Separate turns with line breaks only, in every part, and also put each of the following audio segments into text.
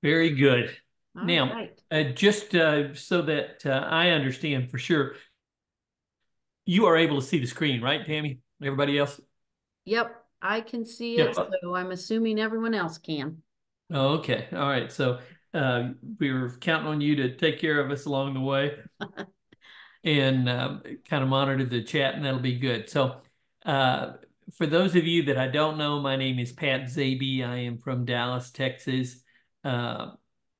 Very good.
All
Now,
right.
just so that I understand for sure, you are able to see the screen, right, Tammy? Everybody else?
Yep, I can see it,
Yep.
so I'm assuming everyone else can.
Okay. All right. So we were counting on you to take care of us along the way and kind of monitor the chat, and that'll be good. So, uh, for those of you that I don't know, my name is Pat Zaby. I am from Dallas, Texas. Uh,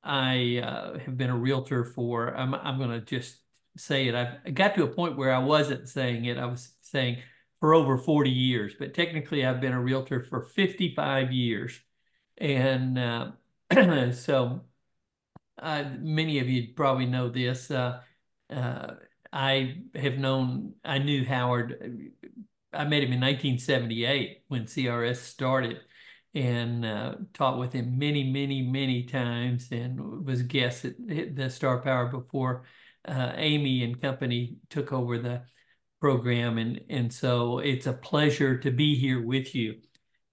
I have been a realtor for, I'm going to just say it. I got to a point where I wasn't saying it. I was saying for over 40 years, but technically I've been a realtor for 55 years. And so many of you probably know this. Uh, I knew Howard. I met him in 1978 when CRS started and taught with him many, many, many times and was a guest at the Star Power before Amy and company took over the program. And so it's a pleasure to be here with you.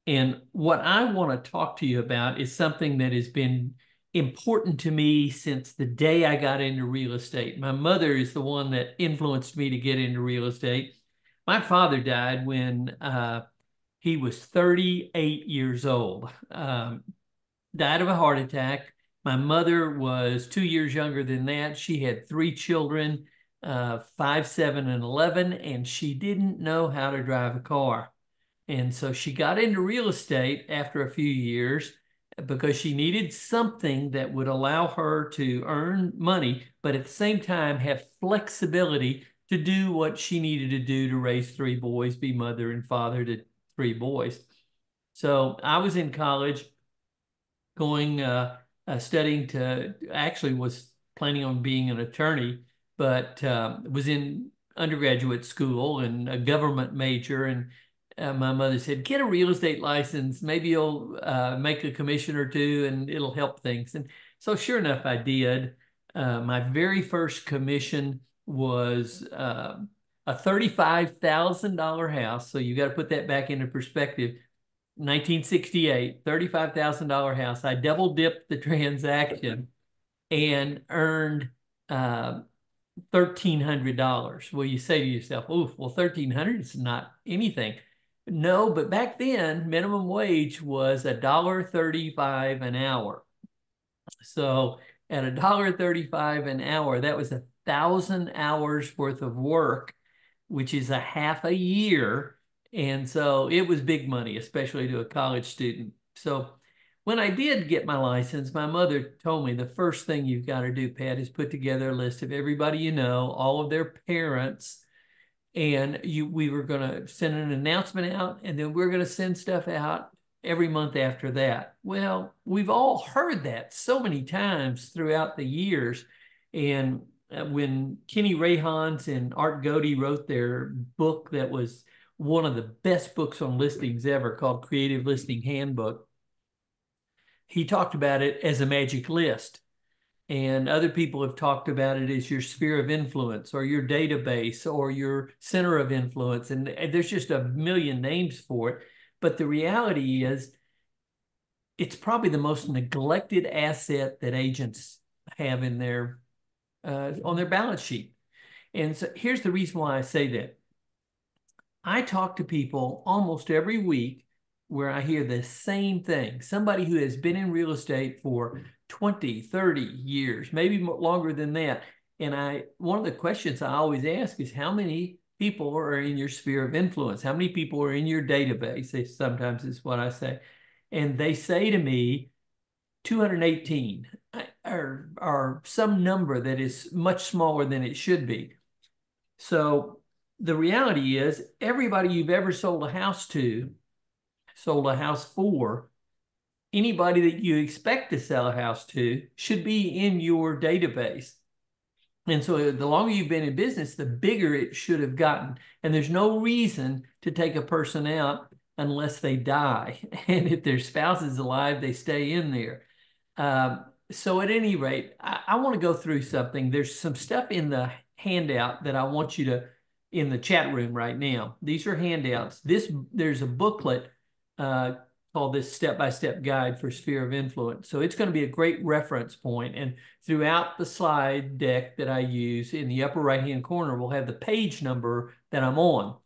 And what I want to talk to you about is something that has been important to me since the day I got into real estate. My mother is the one that influenced me to get into real estate. My father died when he was 38 years old, died of a heart attack. My mother was 2 years younger than that. She had three children, 5, 7, and 11, and she didn't know how to drive a car. And so she got into real estate after a few years because she needed something that would allow her to earn money, but at the same time have flexibility to do what she needed to do to raise three boys, be mother and father to three boys. So I was in college going studying to actually was planning on being an attorney, but was in undergraduate school and a government major. And my mother said, "Get a real estate license. Maybe you'll make a commission or two, and it'll help things." And so, sure enough, I did. My very first commission was a $35,000 house. So you got to put that back into perspective. 1968, $35,000 house. I double dipped the transaction and earned uh, $1,300. Well, you say to yourself, "Oof, well, 1,300 is not anything." No, but back then, minimum wage was $1.35 an hour. So at $1.35 an hour, that was 1,000 hours worth of work, which is a half a year. And so it was big money, especially to a college student. So when I did get my license, my mother told me the first thing you've got to do, Pat, is put together a list of everybody you know, all of their parents, and we were going to send an announcement out, and then we're going to send stuff out every month after that. Well, we've all heard that so many times throughout the years. And when Kenny Rayhans and Art Godey wrote their book that was one of the best books on listings ever, called Creative Listing Handbook, he talked about it as a magic list. And other people have talked about it as your sphere of influence or your database or your center of influence. And there's just a million names for it. But the reality is, it's probably the most neglected asset that agents have in their on their balance sheet. And so here's the reason why I say that. I talk to people almost every week where I hear the same thing. Somebody who has been in real estate for 20, 30 years, maybe longer than that. And one of the questions I always ask is, how many people are in your sphere of influence? How many people are in your database? Sometimes is what I say. And they say to me, 218 or some number that is much smaller than it should be. So the reality is, everybody you've ever sold a house to, sold a house for, anybody that you expect to sell a house to should be in your database. And so the longer you've been in business, the bigger it should have gotten. And there's no reason to take a person out unless they die. And if their spouse is alive, they stay in there. So at any rate, I want to go through something. There's some stuff in the handout that I want you to, in the chat room right now. These are handouts. There's a booklet uh, call this step-by-step guide for sphere of influence. So it's going to be a great reference point. And throughout the slide deck that I use, in the upper right-hand corner, we'll have the page number that I'm on.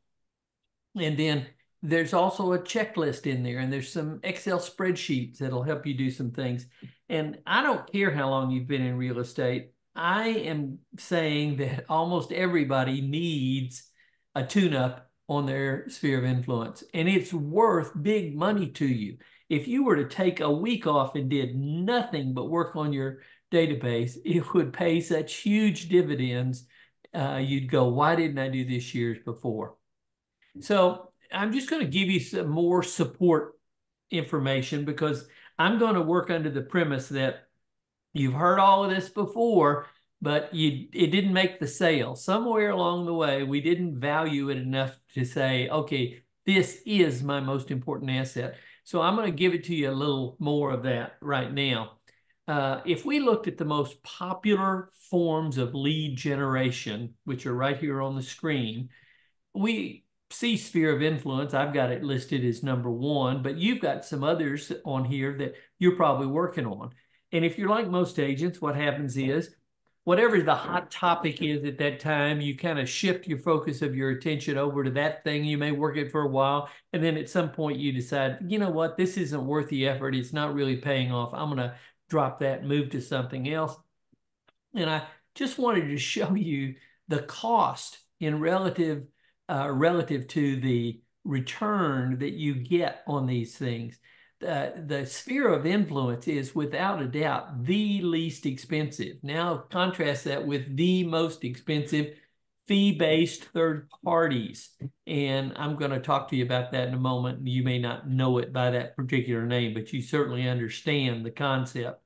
And then there's also a checklist in there, and there's some Excel spreadsheets that'll help you do some things. And I don't care how long you've been in real estate. I am saying that almost everybody needs a tune-up on their sphere of influence, and it's worth big money to you. If you were to take a week off and did nothing but work on your database, it would pay such huge dividends. You'd go, why didn't I do this years before? So I'm just going to give you some more support information, because I'm going to work under the premise that you've heard all of this before, but it didn't make the sale. Somewhere along the way, we didn't value it enough to say, okay, this is my most important asset. So I'm going to give it to you a little more of that right now. If we looked at the most popular forms of lead generation, which are right here on the screen, we see sphere of influence. I've got it listed as number 1, but you've got some others on here that you're probably working on. And if you're like most agents, what happens is whatever the hot topic is at that time, you kind of shift your focus of your attention over to that thing. You may work it for a while, and then at some point you decide, you know what, this isn't worth the effort. It's not really paying off. I'm going to drop that and move to something else. And I just wanted to show you the cost in relative to the return that you get on these things. The sphere of influence is without a doubt the least expensive. Now contrast that with the most expensive fee-based third parties. And I'm going to talk to you about that in a moment. You may not know it by that particular name, but you certainly understand the concept.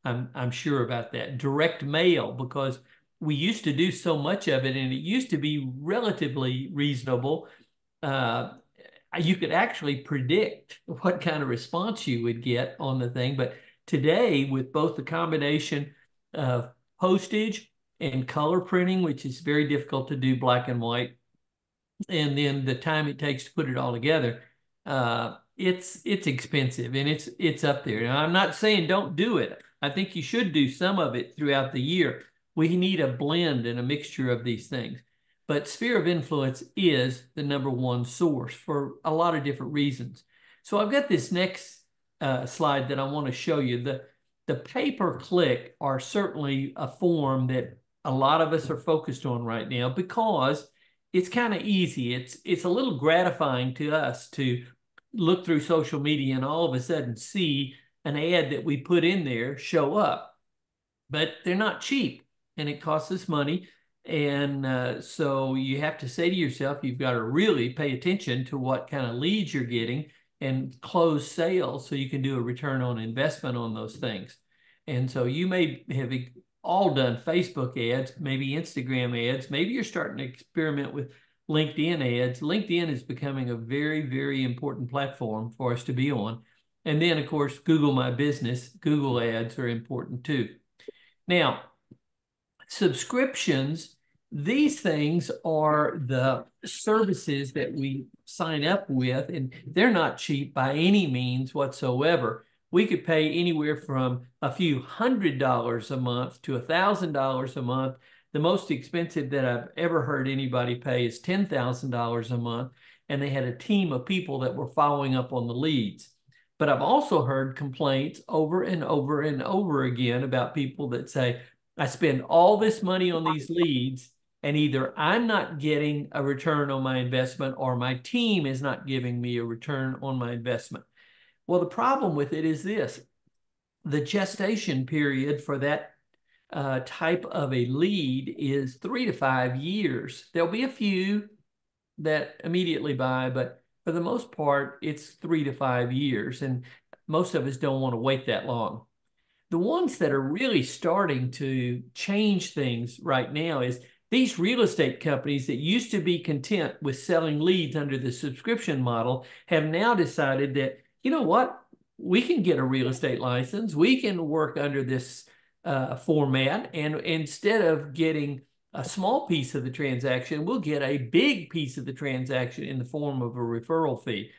I'm sure about that. Direct mail, because we used to do so much of it, and it used to be relatively reasonable. You could actually predict what kind of response you would get on the thing. But today, with both the combination of postage and color printing, which is very difficult to do black and white, and then the time it takes to put it all together, it's expensive, and it's up there. Now, I'm not saying don't do it. I think you should do some of it throughout the year. We need a blend and a mixture of these things. But sphere of influence is the number 1 source for a lot of different reasons. So I've got this next slide that I want to show you. The pay-per-click are certainly a form that a lot of us are focused on right now, because it's kind of easy. It's a little gratifying to us to look through social media and all of a sudden see an ad that we put in there show up. But they're not cheap, and it costs us money. And so you have to say to yourself, you've got to really pay attention to what kind of leads you're getting and close sales so you can do a return on investment on those things. And so you may have all done Facebook ads, maybe Instagram ads. Maybe you're starting to experiment with LinkedIn ads. LinkedIn is becoming a very, very important platform for us to be on. And then, of course, Google My Business, Google ads are important too. Now, subscriptions, these things are the services that we sign up with, and they're not cheap by any means whatsoever. We could pay anywhere from a few $100s a month to $1,000 a month. The most expensive that I've ever heard anybody pay is $10,000 a month, and they had a team of people that were following up on the leads. But I've also heard complaints over and over and over again about people that say, I spend all this money on these leads, and either I'm not getting a return on my investment or my team is not giving me a return on my investment. Well, the problem with it is this. The gestation period for that type of a lead is 3 to 5 years. There'll be a few that immediately buy, but for the most part, it's 3 to 5 years, and most of us don't want to wait that long. The ones that are really starting to change things right now is these real estate companies that used to be content with selling leads under the subscription model have now decided that, you know what, we can get a real estate license. We can work under this format, and instead of getting a small piece of the transaction, we'll get a big piece of the transaction in the form of a referral fee.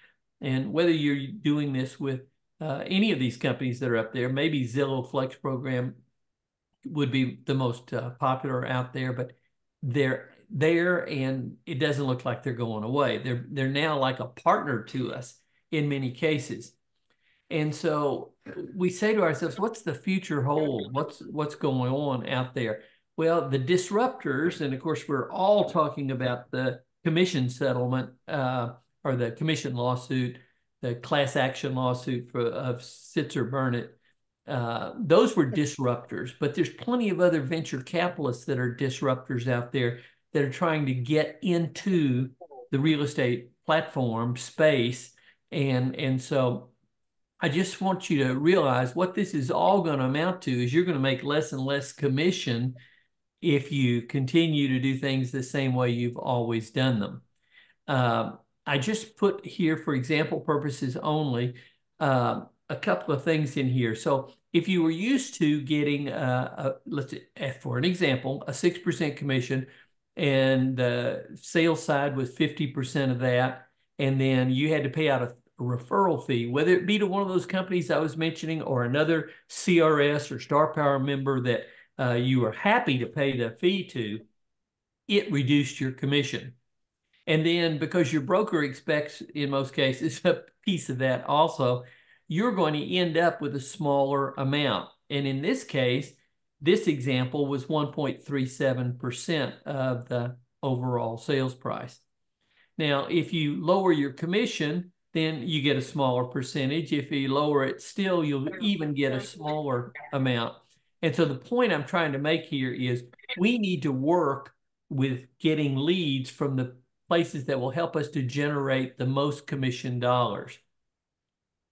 And whether you're doing this with any of these companies that are up there, maybe Zillow Flex Program would be the most popular out there, but they're there and it doesn't look like they're going away. They're now like a partner to us in many cases. And so we say to ourselves, what's the future hold? What's going on out there? Well, the disruptors, and of course, we're all talking about the commission settlement or the commission lawsuit, the class action lawsuit of Sitzer Burnett. Those were disruptors, but there's plenty of other venture capitalists that are disruptors out there that are trying to get into the real estate platform space. And so I just want you to realize what this is all going to amount to is you're going to make less and less commission if you continue to do things the same way you've always done them. I just put here for example purposes only a couple of things in here. So if you were used to getting, let's for an example, a 6% commission and the sales side was 50% of that, and then you had to pay out a referral fee, whether it be to one of those companies I was mentioning or another CRS or Star Power member that you were happy to pay the fee to, it reduced your commission. And then because your broker expects, in most cases, a piece of that also, you're going to end up with a smaller amount. And in this case, this example was 1.37% of the overall sales price. Now, if you lower your commission, then you get a smaller percentage. If you lower it still, you'll even get a smaller amount. And so the point I'm trying to make here is we need to work with getting leads from the places that will help us to generate the most commission dollars.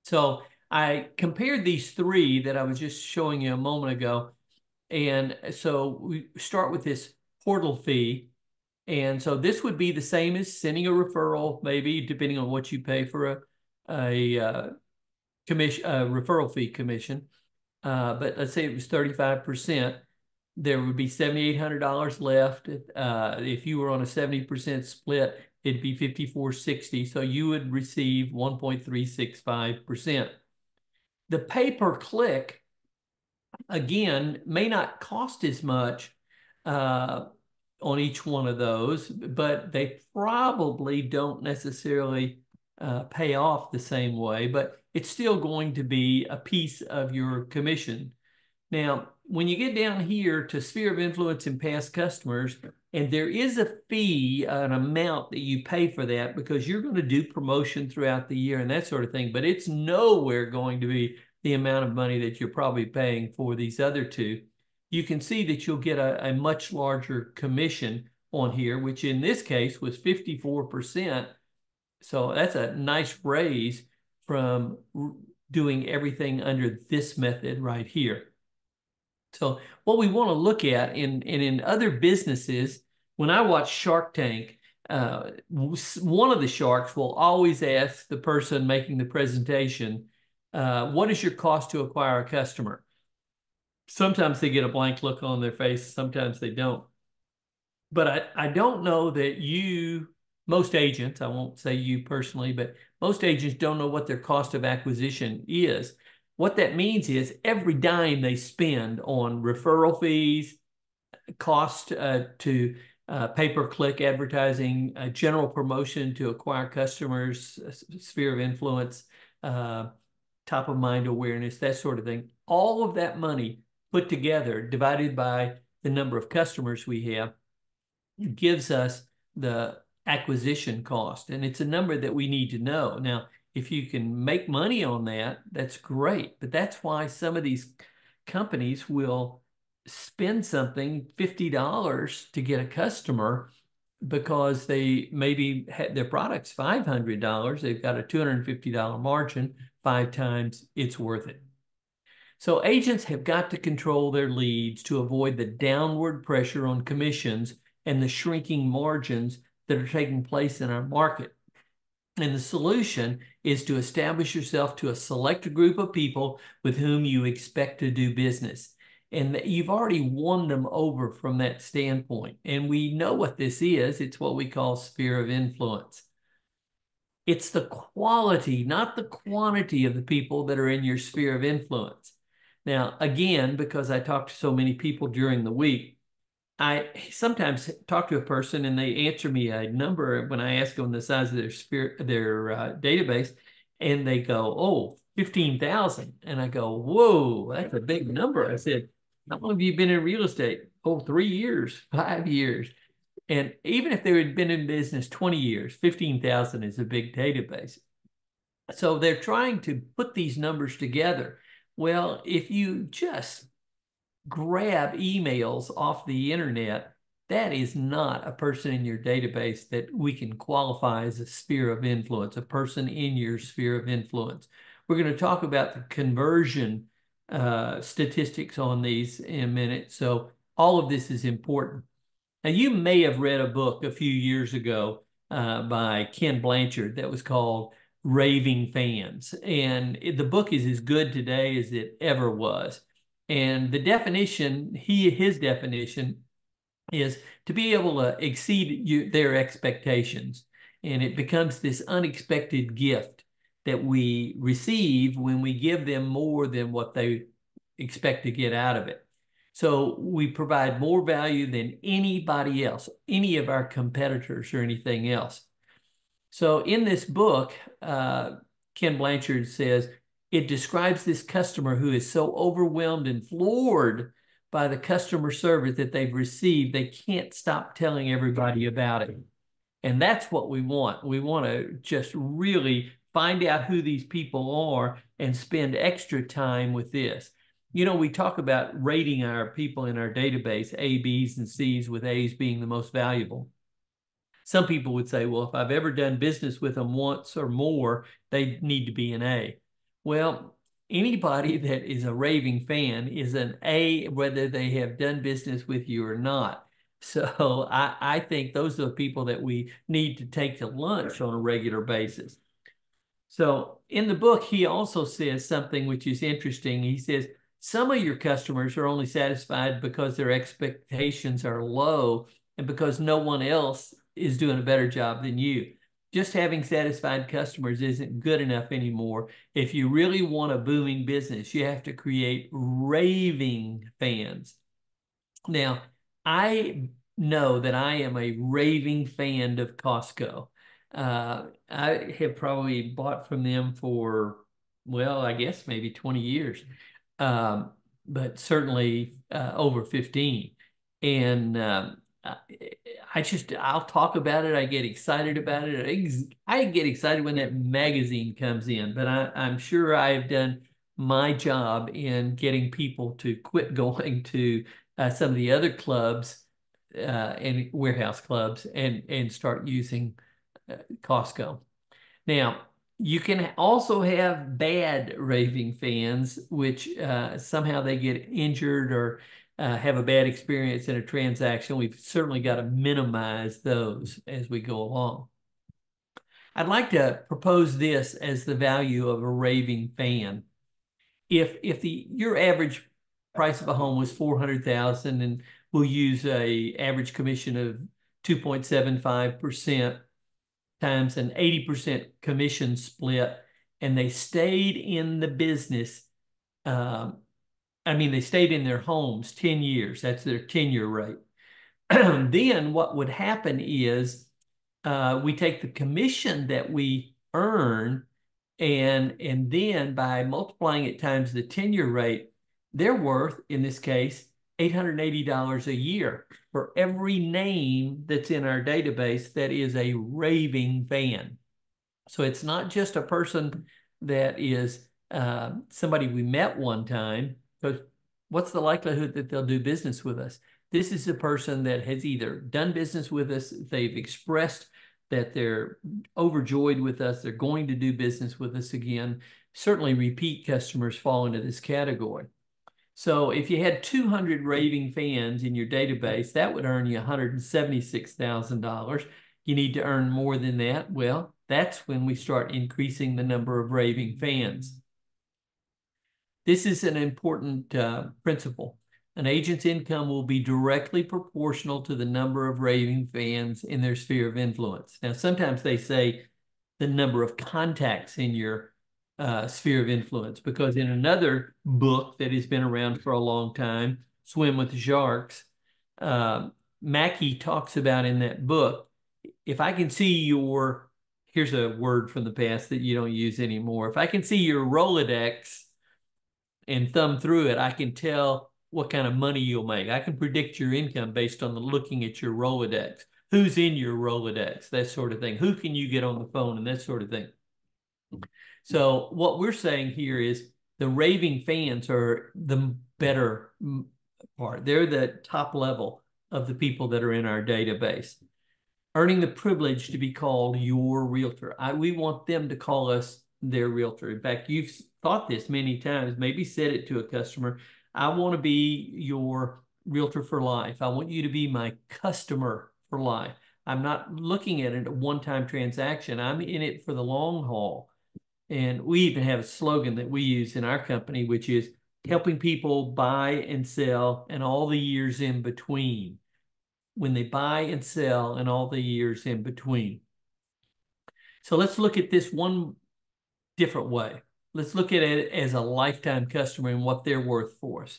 So I compared these three that I was just showing you a moment ago. And so we start with this portal fee. And so this would be the same as sending a referral, maybe depending on what you pay for a commission, referral fee commission. But let's say it was 35%. There would be $7,800 left. If you were on a 70% split, it'd be $5,460. So you would receive 1.365%. The pay-per-click, again, may not cost as much on each one of those, but they probably don't necessarily pay off the same way, but it's still going to be a piece of your commission. Now, when you get down here to sphere of influence and past customers, and there is a fee, an amount that you pay for that because you're going to do promotion throughout the year and that sort of thing, but it's nowhere going to be the amount of money that you're probably paying for these other two. You can see that you'll get a much larger commission on here, which in this case was 54%. So that's a nice raise from doing everything under this method right here. So what we want to look at in other businesses, when I watch Shark Tank, one of the sharks will always ask the person making the presentation, what is your cost to acquire a customer? Sometimes they get a blank look on their face, sometimes they don't. But I don't know that most agents, I won't say you personally, but most agents don't know what their cost of acquisition is. What that means is every dime they spend on referral fees, cost to pay-per-click advertising, general promotion to acquire customers, sphere of influence, top of mind awareness, that sort of thing. All of that money put together, divided by the number of customers we have, gives us the acquisition cost. And it's a number that we need to know. Now, if you can make money on that, that's great. But that's why some of these companies will spend something, $50 to get a customer, because they maybe had their product's $500. They've got a $250 margin, 5 times it's worth it. So agents have got to control their leads to avoid the downward pressure on commissions and the shrinking margins that are taking place in our market. And the solution is to establish yourself to a select group of people with whom you expect to do business. And you've already won them over from that standpoint. And we know what this is. It's what we call sphere of influence. It's the quality, not the quantity of the people that are in your sphere of influence. Now, again, because I talk to so many people during the week, I sometimes talk to a person and they answer me a number when I ask them the size of their sphere, their database, and they go, "Oh, 15,000." And I go, "Whoa, that's a big number." I said, "How long have you been in real estate?" "Oh, 3 years, 5 years." And even if they had been in business 20 years, 15,000 is a big database. So they're trying to put these numbers together. Well, if you just grab emails off the internet, that is not a person in your database that we can qualify as a sphere of influence, a person in your sphere of influence. We're going to talk about the conversion statistics on these in a minute. So all of this is important. Now, you may have read a book a few years ago by Ken Blanchard that was called Raving Fans. And the book is as good today as it ever was. And the definition, his definition is to be able to exceed their expectations. And it becomes this unexpected gift that we receive when we give them more than what they expect to get out of it. So we provide more value than anybody else, any of our competitors or anything else. So in this book, Ken Blanchard says, it describes this customer who is so overwhelmed and floored by the customer service that they've received, they can't stop telling everybody about it. And that's what we want. We want to just really find out who these people are and spend extra time with this. You know, we talk about rating our people in our database, A, Bs, and Cs, with A's being the most valuable. Some people would say, well, if I've ever done business with them once or more, they need to be an A. Well, anybody that is a raving fan is an A, whether they have done business with you or not. So I think those are the people that we need to take to lunch on a regular basis. So in the book, he also says something which is interesting. He says, some of your customers are only satisfied because their expectations are low and because no one else is doing a better job than you. Just having satisfied customers isn't good enough anymore. If you really want a booming business, you have to create raving fans. Now, I know that I am a raving fan of Costco. I have probably bought from them for, well, I guess maybe 20 years, um, but certainly over 15. And I'll talk about it. I get excited about it. I get excited when that magazine comes in, but I'm sure I have done my job in getting people to quit going to some of the other clubs and warehouse clubs and start using Costco. Now, you can also have bad raving fans, which somehow they get injured or have a bad experience in a transaction. We've certainly got to minimize those as we go along. I'd like to propose this as the value of a raving fan. If your average price of a home was 400,000 and we'll use a average commission of 2.75% times an 80% commission split, and they stayed in the business. They stayed in their homes 10 years. That's their tenure rate. Then what would happen is we take the commission that we earn and then by multiplying it times the tenure rate, they're worth, in this case, $880 a year for every name that's in our database that is a raving fan. So it's not just a person that is somebody we met one time, because what's the likelihood that they'll do business with us? This is a person that has either done business with us, they've expressed that they're overjoyed with us, they're going to do business with us again. Certainly repeat customers fall into this category. So if you had 200 raving fans in your database, that would earn you $176,000. You need to earn more than that. Well, that's when we start increasing the number of raving fans. This is an important principle. An agent's income will be directly proportional to the number of raving fans in their sphere of influence. Now, sometimes they say the number of contacts in your sphere of influence. Because in another book that has been around for a long time, Swim with the Sharks, Mackey talks about in that book, if I can see your, here's a word from the past that you don't use anymore. If I can see your Rolodex and thumb through it, I can tell what kind of money you'll make. I can predict your income based on looking at your Rolodex. Who's in your Rolodex, that sort of thing. Who can you get on the phone and that sort of thing. So what we're saying here is the raving fans are the better part. They're the top level of the people that are in our database. Earning the privilege to be called your realtor. We want them to call us their realtor. In fact, you've thought this many times, maybe said it to a customer. I want to be your realtor for life. I want you to be my customer for life. I'm not looking at it a one-time transaction. I'm in it for the long haul. And we even have a slogan that we use in our company, which is helping people buy and sell and all the years in between. When they buy and sell and all the years in between. So let's look at this one different way. Let's look at it as a lifetime customer and what they're worth for us.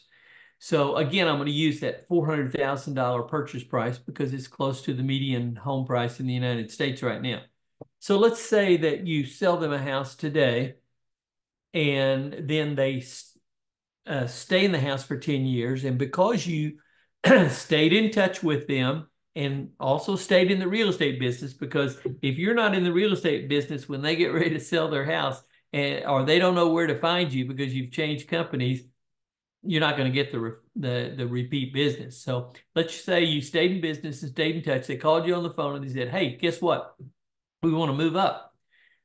So again, I'm going to use that $400,000 purchase price because it's close to the median home price in the United States right now. So let's say that you sell them a house today and then they stay in the house for 10 years. And because you stayed in touch with them and also stayed in the real estate business, because if you're not in the real estate business when they get ready to sell their house or they don't know where to find you because you've changed companies, you're not going to get the repeat business. So let's say you stayed in business and stayed in touch. They called you on the phone and they said, hey, guess what? We want to move up.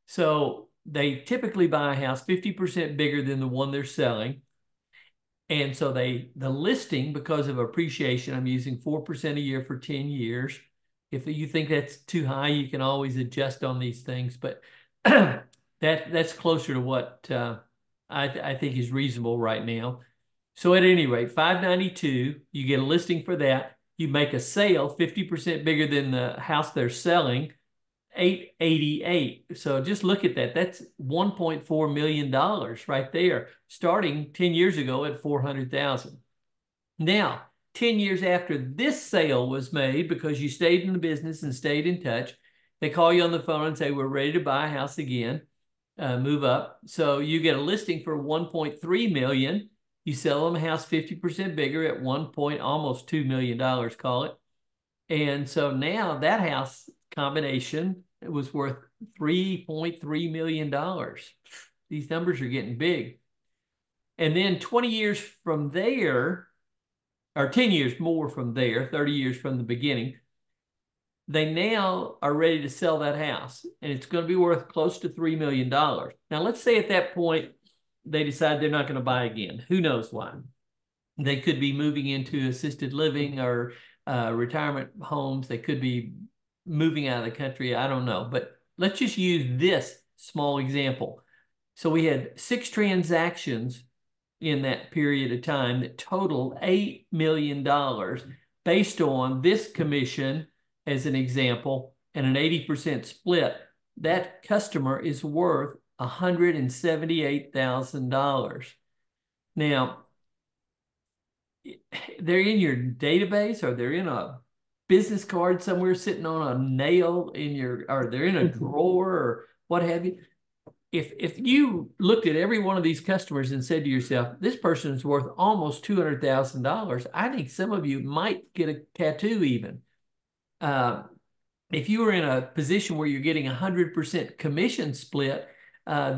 So they typically buy a house 50% bigger than the one they're selling. And so the listing, because of appreciation, I'm using 4% a year for 10 years. If you think that's too high, you can always adjust on these things. But that's closer to what I think is reasonable right now. So at any rate, $592, you get a listing for that. You make a sale 50% bigger than the house they're selling, $888. So just look at that. That's $1.4 million right there, starting 10 years ago at $400,000. Now, 10 years after this sale was made, because you stayed in the business and stayed in touch, they call you on the phone and say, we're ready to buy a house again, move up. So you get a listing for $1.3 million. You sell them a house 50% bigger at almost $2 million, call it. And so now that house combination, it was worth $3.3 million. These numbers are getting big. And then 20 years from there, or 10 years more from there, 30 years from the beginning, they now are ready to sell that house. And it's going to be worth close to $3 million. Now, let's say at that point, they decide they're not going to buy again. Who knows why? They could be moving into assisted living or retirement homes. They could be moving out of the country. I don't know. But let's just use this small example. So we had 6 transactions in that period of time that totaled $8 million based on this commission as an example and an 80% split. That customer is worth $178,000. Now, they're in your database or they're in a business card somewhere sitting on a nail in your, or they're in a drawer or what have you. If you looked at every one of these customers and said to yourself, this person is worth almost $200,000, I think some of you might get a tattoo even. If you were in a position where you're getting 100% commission split,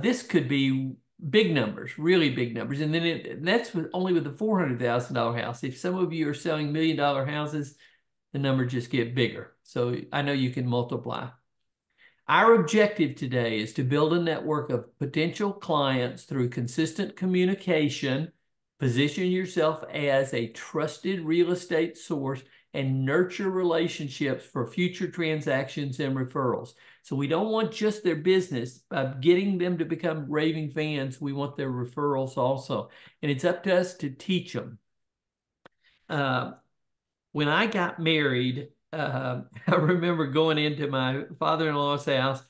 this could be big numbers, really big numbers. And then that's only with the $400,000 house. If some of you are selling $1 million houses, the numbers just get bigger. So I know you can multiply. Our objective today is to build a network of potential clients through consistent communication, position yourself as a trusted real estate source, and nurture relationships for future transactions and referrals. So we don't want just their business, getting them to become raving fans. We want their referrals also. And it's up to us to teach them. When I got married, I remember going into my father-in-law's house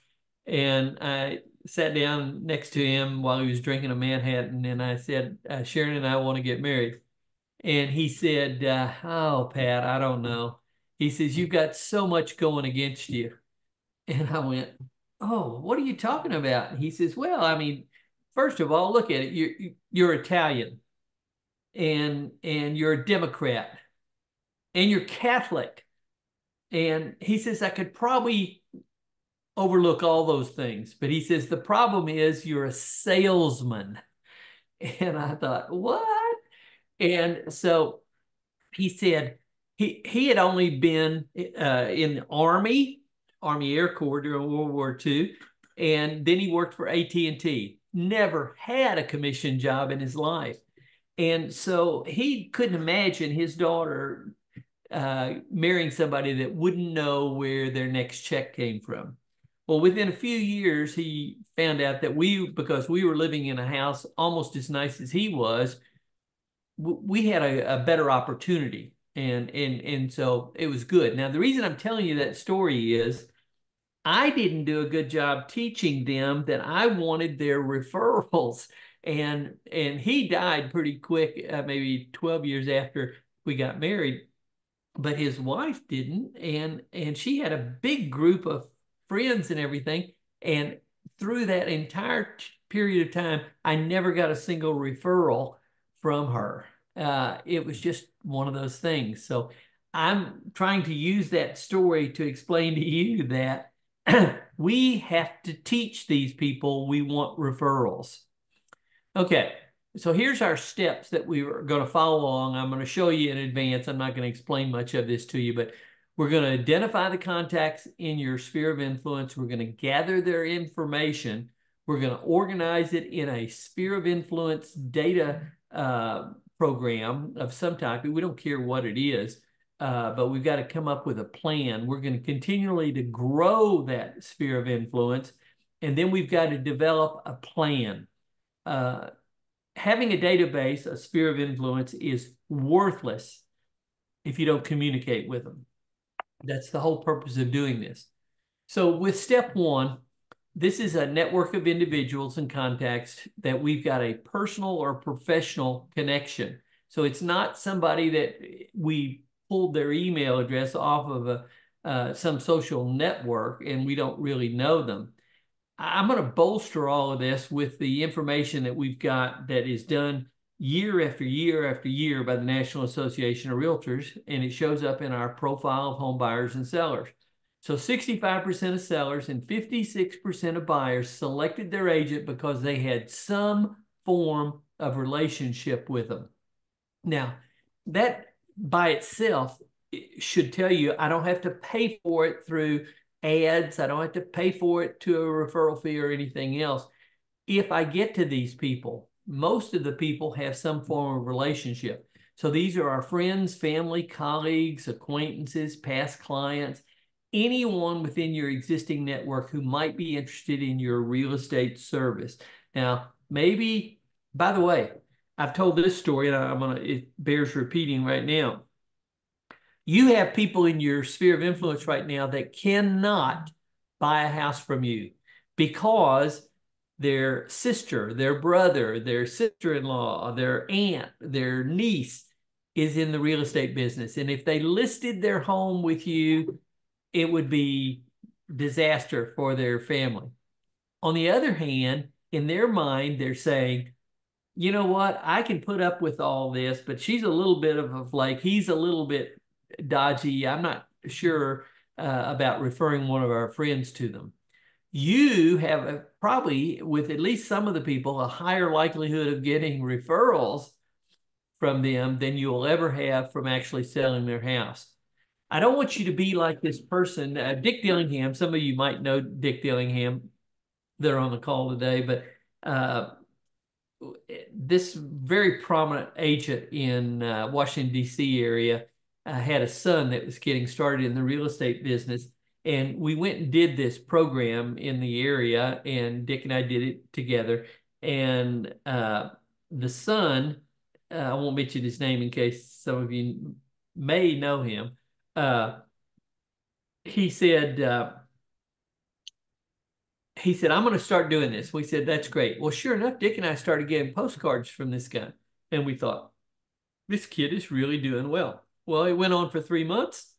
And I sat down next to him while he was drinking a Manhattan, and I said, Sharon and I want to get married. And he said, oh, Pat, I don't know. He says, you've got so much going against you. And I went, oh, what are you talking about? He says, well, I mean, first of all, look at it. You're Italian, and you're a Democrat, and you're Catholic. And he says, I could probably overlook all those things. But he says, the problem is you're a salesman. And I thought, what? And so he said he had only been in the Army Air Corps during World War II, and then he worked for AT&T. Never had a commission job in his life. And so he couldn't imagine his daughter marrying somebody that wouldn't know where their next check came from. Well, within a few years, he found out that because we were living in a house almost as nice as he was, we had a better opportunity. And so it was good. Now, the reason I'm telling you that story is I didn't do a good job teaching them that I wanted their referrals. And he died pretty quick, maybe 12 years after we got married, but his wife didn't. And she had a big group of friends and everything. And through that entire period of time, I never got a single referral from her. It was just one of those things. So I'm trying to use that story to explain to you that we have to teach these people we want referrals. Okay, so here's our steps that we were going to follow along. I'm going to show you in advance. I'm not going to explain much of this to you, but we're going to identify the contacts in your sphere of influence. We're going to gather their information. We're going to organize it in a sphere of influence data program of some type. We don't care what it is, but we've got to come up with a plan. We're going to continually to grow that sphere of influence, and then we've got to develop a plan. Having a database, a sphere of influence, is worthless if you don't communicate with them. That's the whole purpose of doing this. So with step one, this is a network of individuals and contacts that we've got a personal or professional connection. So it's not somebody that we pulled their email address off of some social network and we don't really know them. I'm going to bolster all of this with the information that we've got that is done year after year after year by the National Association of Realtors, and it shows up in our profile of home buyers and sellers. So 65% of sellers and 56% of buyers selected their agent because they had some form of relationship with them. Now, that by itself should tell you I don't have to pay for it through ads. I don't have to pay for it to a referral fee or anything else. If I get to these people, most of the people have some form of relationship. So these are our friends, family, colleagues, acquaintances, past clients, anyone within your existing network who might be interested in your real estate service. Now, maybe, by the way, I've told this story and it bears repeating right now. You have people in your sphere of influence right now that cannot buy a house from you because their sister, their brother, their sister-in-law, their aunt, their niece is in the real estate business. And if they listed their home with you, it would be disaster for their family. On the other hand, in their mind, they're saying, you know what, I can put up with all this, but she's a little bit of a flake. He's a little bit dodgy. I'm not sure about referring one of our friends to them. You have probably, with at least some of the people, a higher likelihood of getting referrals from them than you'll ever have from actually selling their house. I don't want you to be like this person, Dick Dillingham. Some of you might know Dick Dillingham. They're on the call today, but this very prominent agent in Washington, D.C. area had a son that was getting started in the real estate business. And we went and did this program in the area, and Dick and I did it together. And the son, I won't mention his name in case some of you may know him. He said he said, I'm going to start doing this. We said, that's great. Well, sure enough, Dick and I started getting postcards from this guy. And we thought, this kid is really doing well. Well, it went on for 3 months.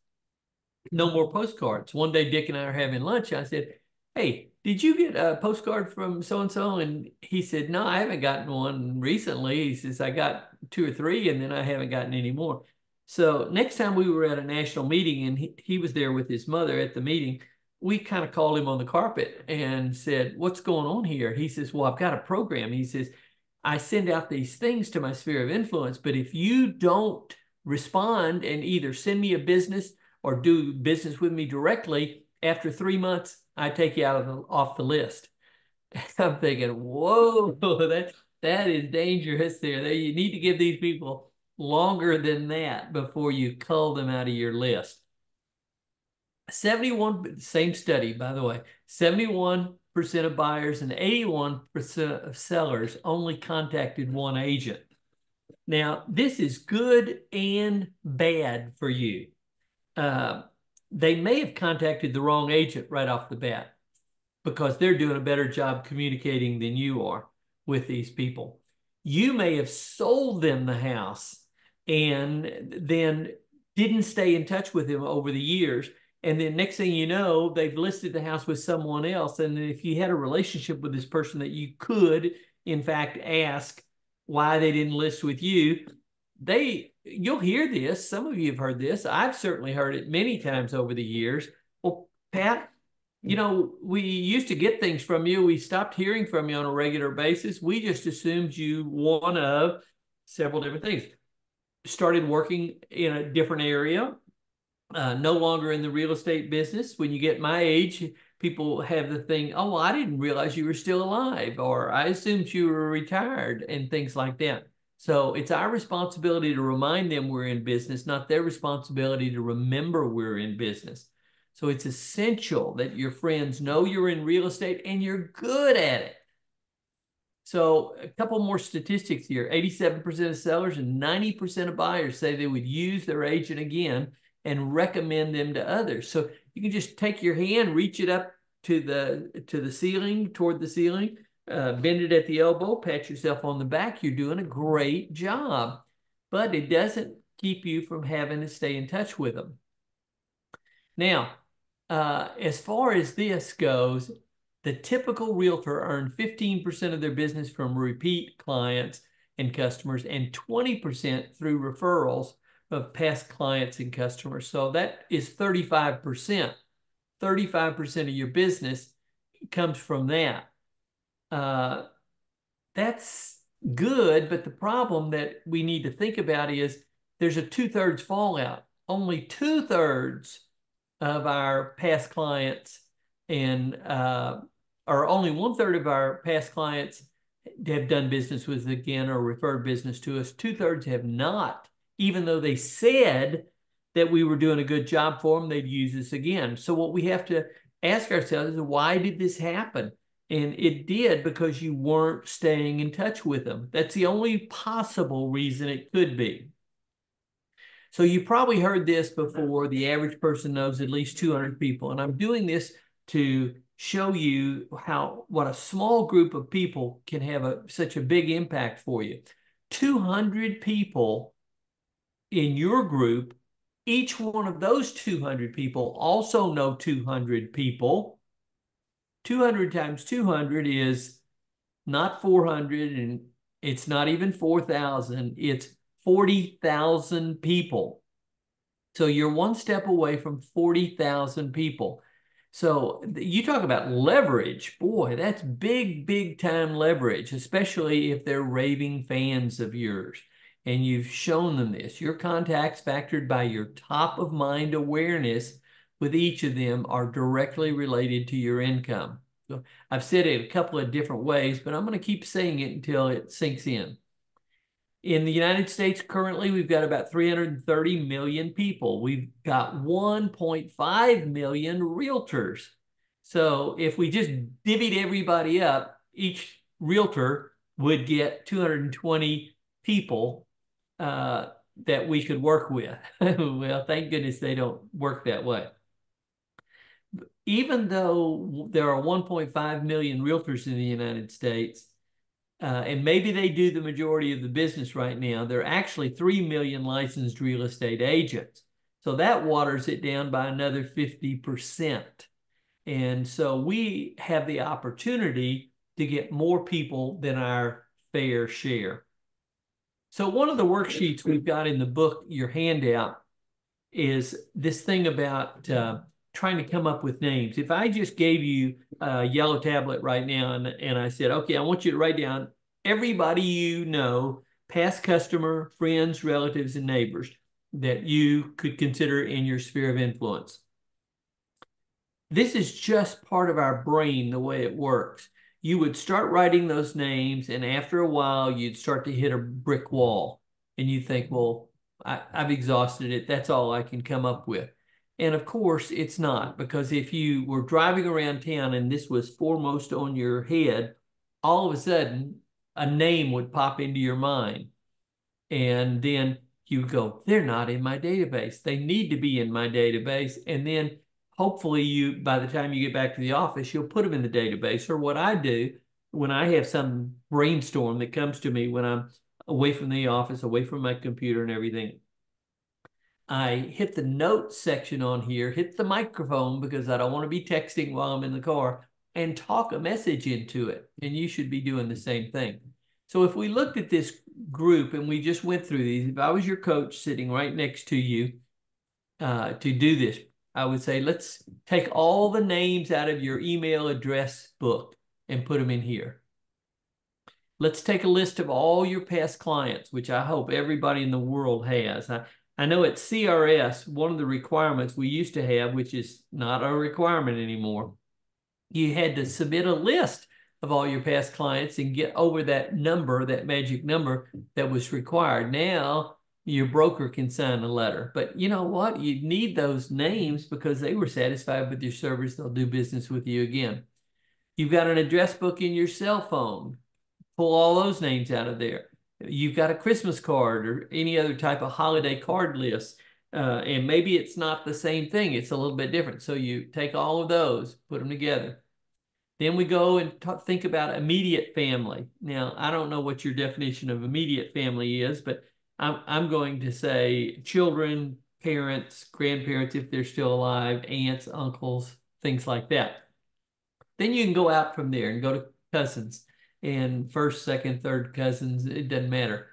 No more postcards. One day, Dick and I are having lunch. I said, hey, did you get a postcard from so-and-so? And he said, no, I haven't gotten one recently. He says, I got 2 or 3, and then I haven't gotten any more. So next time we were at a national meeting and he was there with his mother at the meeting, we kind of called him on the carpet and said, what's going on here? He says, well, I've got a program. He says, I send out these things to my sphere of influence, but if you don't respond and either send me a business or do business with me directly, after 3 months, I take you off the list. I'm thinking, whoa, that is dangerous there. You need to give these people longer than that before you cull them out of your list. 71, same study, by the way, 71% of buyers and 81% of sellers only contacted one agent. Now, this is good and bad for you. They may have contacted the wrong agent right off the bat because they're doing a better job communicating than you are with these people. You may have sold them the house and then didn't stay in touch with them over the years. And then next thing you know, they've listed the house with someone else. And if you had a relationship with this person that you could, in fact, ask why they didn't list with you, you'll hear this. Some of you have heard this. I've certainly heard it many times over the years. Well, Pat, we used to get things from you. We stopped hearing from you on a regular basis. We just assumed you one of several different things. Started working in a different area, no longer in the real estate business. When you get my age, people have the thing, oh, I didn't realize you were still alive, or I assumed you were retired, and things like that. So it's our responsibility to remind them we're in business, not their responsibility to remember we're in business. So it's essential that your friends know you're in real estate and you're good at it. So a couple more statistics here. 87% of sellers and 90% of buyers say they would use their agent again and recommend them to others. So you can just take your hand, reach it up to the ceiling, toward the ceiling, bend it at the elbow, pat yourself on the back. You're doing a great job, but it doesn't keep you from having to stay in touch with them. Now, as far as this goes, the typical realtor earned 15% of their business from repeat clients and customers and 20% through referrals of past clients and customers. So that is 35%. 35% of your business comes from that. That's good, but the problem that we need to think about is there's a 2/3 fallout. Only 2/3 of our past clients and or only 1/3 of our past clients have done business with us again or referred business to us. 2/3 have not, even though they said that we were doing a good job for them, they'd use us again. So what we have to ask ourselves is, why did this happen? And it did because you weren't staying in touch with them. That's the only possible reason it could be. So you probably heard this before. The average person knows at least 200 people. And I'm doing this to show you what a small group of people can have such a big impact for you. 200 people in your group, each one of those 200 people also know 200 people. 200 times 200 is not 400, and it's not even 4,000. It's 40,000 people. So you're one step away from 40,000 people. So you talk about leverage. Boy, that's big, big time leverage, especially if they're raving fans of yours and you've shown them this. Your contacts factored by your top of mind awareness with each of them are directly related to your income. So I've said it a couple of different ways, but I'm going to keep saying it until it sinks in. In the United States, currently, we've got about 330 million people. We've got 1.5 million realtors. So if we just divvied everybody up, each realtor would get 220 people that we could work with. Well, thank goodness they don't work that way. even though there are 1.5 million realtors in the United States, and maybe they do the majority of the business right now, there are actually 3 million licensed real estate agents. So that waters it down by another 50%. And so we have the opportunity to get more people than our fair share. So one of the worksheets we've got in the book, your handout, is this thing about trying to come up with names. If I just gave you a yellow tablet right now and I said, okay, I want you to write down everybody you know, past customer, friends, relatives, and neighbors that you could consider in your sphere of influence. This is just part of our brain, the way it works. You would start writing those names, and after a while, you'd start to hit a brick wall. And you think, well, I've exhausted it. That's all I can come up with. And of course, it's not, because if you were driving around town and this was foremost on your head, all of a sudden, a name would pop into your mind. And then you go, they're not in my database. They need to be in my database. And then hopefully you, by the time you get back to the office, you'll put them in the database. Or what I do when I have some brainstorm that comes to me when I'm away from the office, away from my computer and everything, I hit the notes section on here, hit the microphone because I don't want to be texting while I'm in the car, and talk a message into it. And you should be doing the same thing. So if we looked at this group and we just went through these, if I was your coach sitting right next to you to do this, I would say, let's take all the names out of your email address book and put them in here. Let's take a list of all your past clients, which I hope everybody in the world has. I know at CRS, one of the requirements we used to have, which is not a requirement anymore, you had to submit a list of all your past clients and get over that number, that magic number that was required. Now, your broker can sign a letter. But you know what? You need those names because they were satisfied with your service. They'll do business with you again. You've got an address book in your cell phone. Pull all those names out of there. You've got a Christmas card or any other type of holiday card list. And maybe it's not the same thing. It's a little bit different. So you take all of those, put them together. Then we go and think about immediate family. Now, I don't know what your definition of immediate family is, but I'm going to say children, parents, grandparents, if they're still alive, aunts, uncles, things like that. Then you can go out from there and go to cousins and first, second, third cousins. It doesn't matter.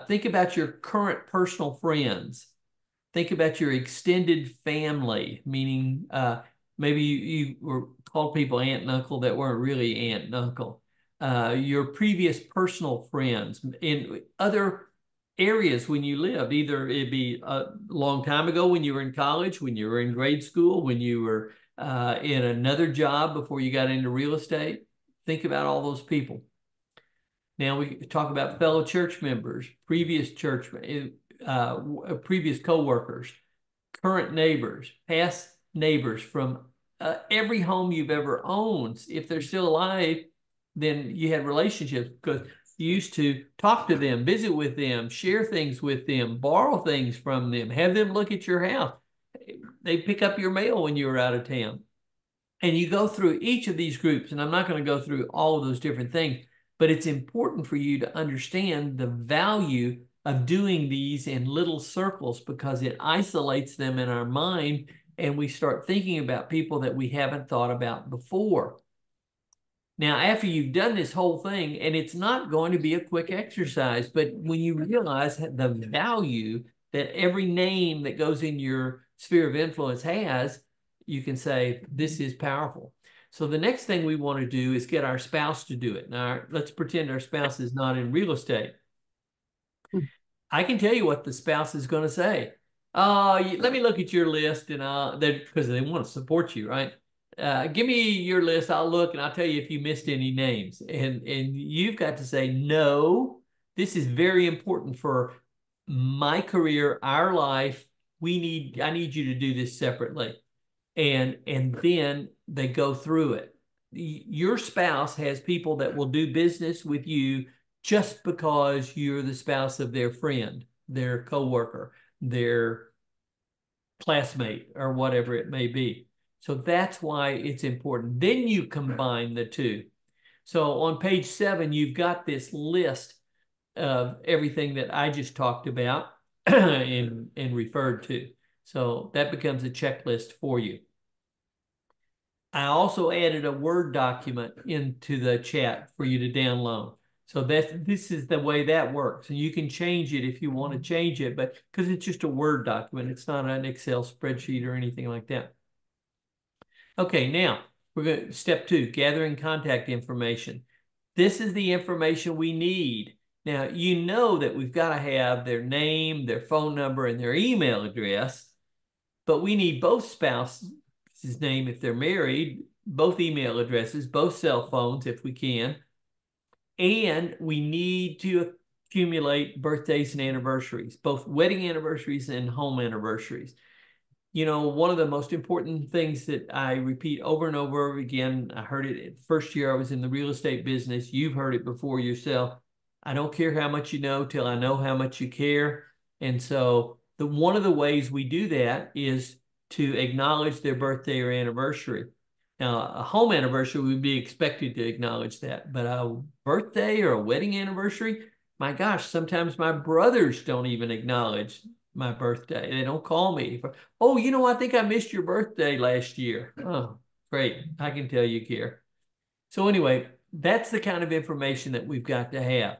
Think about your current personal friends. Think about your extended family, meaning maybe you were called people aunt and uncle that weren't really aunt and uncle. Your previous personal friends in other areas when you lived, either it'd be a long time ago when you were in college, when you were in grade school, when you were in another job before you got into real estate. Think about all those people. Now we talk about fellow church members, previous previous co-workers, current neighbors, past neighbors from every home you've ever owned. If they're still alive, then you had relationships because you used to talk to them, visit with them, share things with them, borrow things from them, have them look at your house. They pick up your mail when you were out of town. And you go through each of these groups, and I'm not going to go through all of those different things, but it's important for you to understand the value of doing these in little circles because it isolates them in our mind and we start thinking about people that we haven't thought about before. Now, after you've done this whole thing, and it's not going to be a quick exercise, but when you realize the value that every name that goes in your sphere of influence has, you can say, this is powerful. So the next thing we want to do is get our spouse to do it. Now, let's pretend our spouse is not in real estate. I can tell you what the spouse is going to say. Let me look at your list, and because they want to support you, right? Give me your list. I'll look, and I'll tell you if you missed any names. And you've got to say, no, this is very important for my career, our life. I need you to do this separately. And then they go through it. Your spouse has people that will do business with you just because you're the spouse of their friend, their coworker, their classmate, or whatever it may be. So that's why it's important. Then you combine the two. So on page 7, you've got this list of everything that I just talked about and referred to. So that becomes a checklist for you. I also added a Word document into the chat for you to download. So this is the way that works. And you can change it if you want to change it, but because it's just a Word document, it's not an Excel spreadsheet or anything like that. Okay, now we're going to step 2, gathering contact information. This is the information we need. Now, you know that we've got to have their name, their phone number, and their email address, but we need both spouses' name if they're married, both email addresses, both cell phones if we can, and we need to accumulate birthdays and anniversaries, both wedding anniversaries and home anniversaries. You know, one of the most important things that I repeat over and over again, I heard it the first year I was in the real estate business. You've heard it before yourself. I don't care how much you know till I know how much you care. And so one of the ways we do that is to acknowledge their birthday or anniversary. Now, a home anniversary, we'd be expected to acknowledge that, but a birthday or a wedding anniversary, my gosh, sometimes my brothers don't even acknowledge my birthday. They don't call me. Oh, you know, I think I missed your birthday last year. Oh, great. I can tell you care. So anyway, that's the kind of information that we've got to have.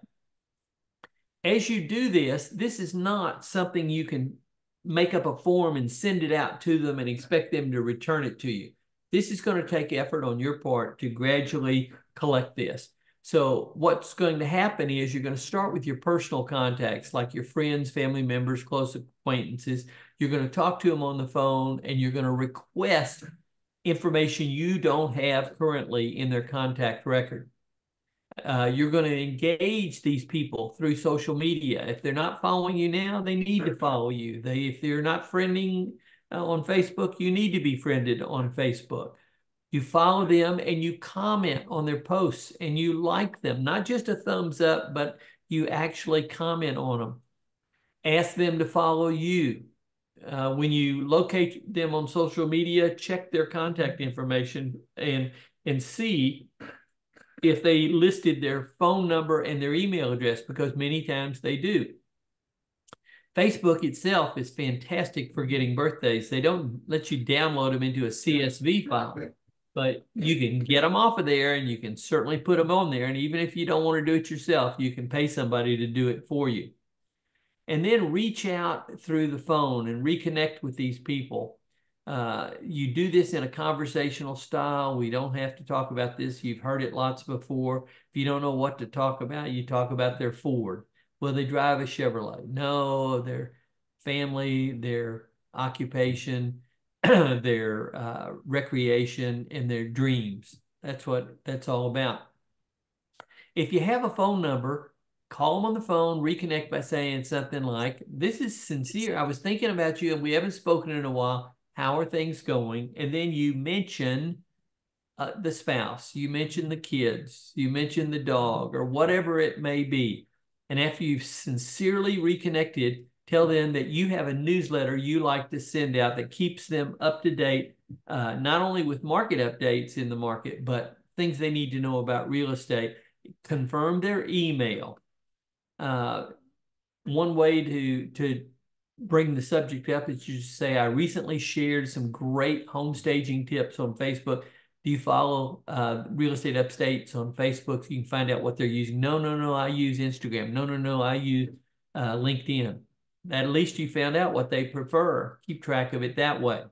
As you do this, this is not something you can make up a form and send it out to them and expect them to return it to you. This is going to take effort on your part to gradually collect this. So what's going to happen is you're going to start with your personal contacts, like your friends, family members, close acquaintances. You're going to talk to them on the phone, and you're going to request information you don't have currently in their contact record. You're going to engage these people through social media. If they're not following you now, they need to follow you. If they're not friending on Facebook, you need to be friended on Facebook. You follow them and you comment on their posts and you like them, not just a thumbs up, but you actually comment on them. Ask them to follow you. When you locate them on social media, check their contact information and see if they listed their phone number and their email address, because many times they do. Facebook itself is fantastic for getting birthdays. They don't let you download them into a CSV file, but you can get them off of there and you can certainly put them on there. And even if you don't want to do it yourself, you can pay somebody to do it for you. And then reach out through the phone and reconnect with these people. You do this in a conversational style. We don't have to talk about this. You've heard it lots before. If you don't know what to talk about, you talk about their Ford. Well, they drive a Chevrolet. No, their family, their occupation, their recreation, and their dreams. That's what that's all about. If you have a phone number, call them on the phone, reconnect by saying something like, "This is sincere. I was thinking about you and we haven't spoken in a while. How are things going?" And then you mention the spouse, you mention the kids, you mention the dog, or whatever it may be. And after you've sincerely reconnected, tell them that you have a newsletter you like to send out that keeps them up to date, not only with market updates in the market, but things they need to know about real estate. Confirm their email. One way to bring the subject up is you say, "I recently shared some great home staging tips on Facebook. Do you follow Real Estate Updates on Facebook so you can find out what they're using?" No, I use Instagram. No, I use LinkedIn. At least you found out what they prefer. Keep track of it that way.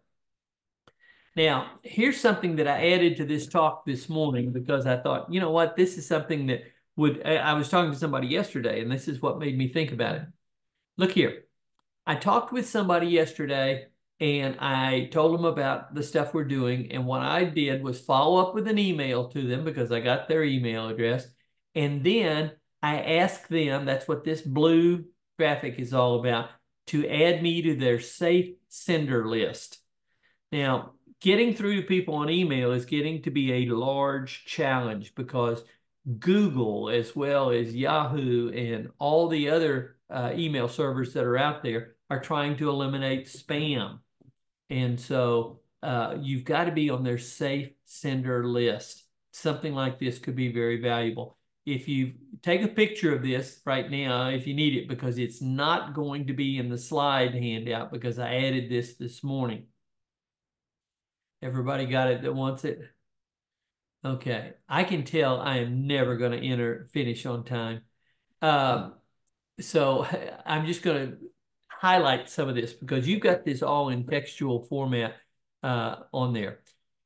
Now, here's something that I added to this talk this morning because I thought, you know what, this is something that I was talking to somebody yesterday, and this is what made me think about it. Look here. I talked with somebody yesterday and I told them about the stuff we're doing. And what I did was follow up with an email to them because I got their email address. And then I asked them, that's what this blue graphic is all about, to add me to their safe sender list. Now, getting through to people on email is getting to be a large challenge because Google, as well as Yahoo and all the other email servers that are out there, are trying to eliminate spam. And so you've got to be on their safe sender list. Something like this could be very valuable. If you take a picture of this right now, if you need it, because it's not going to be in the slide handout because I added this morning. Everybody got it that wants it? Okay. I can tell I am never going to finish on time. So I'm just going to highlight some of this because you've got this all in textual format on there.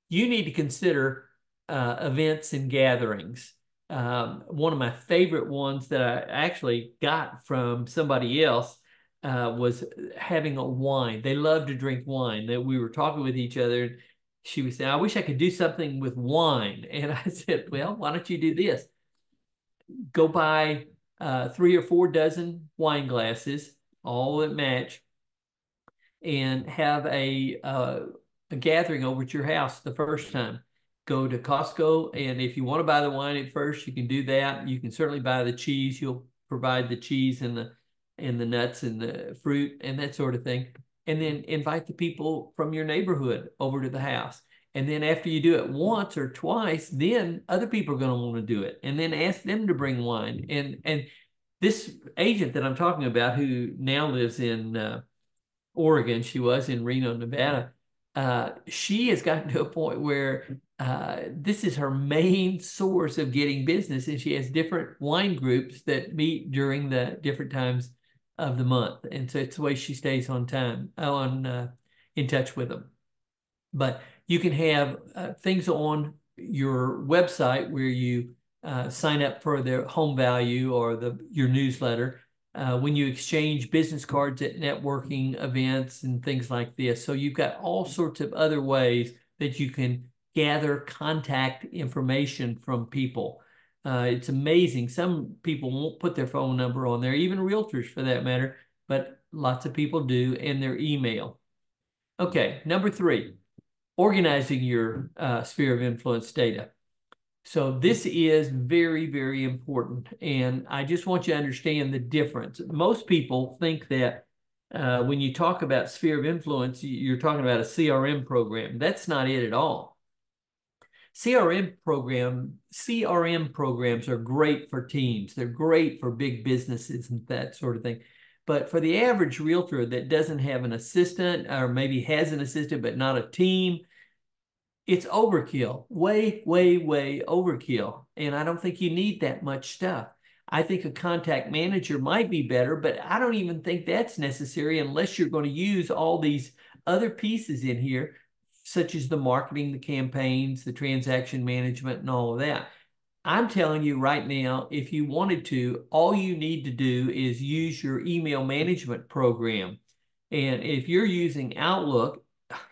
You need to consider events and gatherings. One of my favorite ones that I actually got from somebody else was having a wine. They love to drink wine. That we were talking with each other. And she was saying, I wish I could do something with wine. And I said, well, why don't you do this? Go buy 3 or 4 dozen wine glasses, all that match, and have a gathering over at your house the first time. Go to Costco, and if you want to buy the wine at first, you can do that. You can certainly buy the cheese. You'll provide the cheese and the nuts and the fruit and that sort of thing. And then invite the people from your neighborhood over to the house. And then after you do it once or twice, then other people are going to want to do it. And then ask them to bring wine. And this agent that I'm talking about, who now lives in Oregon, she was in Reno, Nevada. She has gotten to a point where this is her main source of getting business, and she has different wine groups that meet during the different times of the month, and so it's the way she stays on time in touch with them. But you can have things on your website where you sign up for their home value or your newsletter. When you exchange business cards at networking events and things like this. So you've got all sorts of other ways that you can gather contact information from people. It's amazing. Some people won't put their phone number on there, even realtors for that matter, but lots of people do, and their email. Okay, number 3, organizing your sphere of influence data. So this is very, very important. And I just want you to understand the difference. Most people think that when you talk about sphere of influence, you're talking about a CRM program. That's not it at all. CRM programs are great for teams. They're great for big businesses and that sort of thing. But for the average realtor that doesn't have an assistant or maybe has an assistant but not a team, it's overkill, way, way, way overkill. And I don't think you need that much stuff. I think a contact manager might be better, but I don't even think that's necessary unless you're going to use all these other pieces in here, such as the marketing, the campaigns, the transaction management, and all of that. I'm telling you right now, if you wanted to, all you need to do is use your email management program. And if you're using Outlook,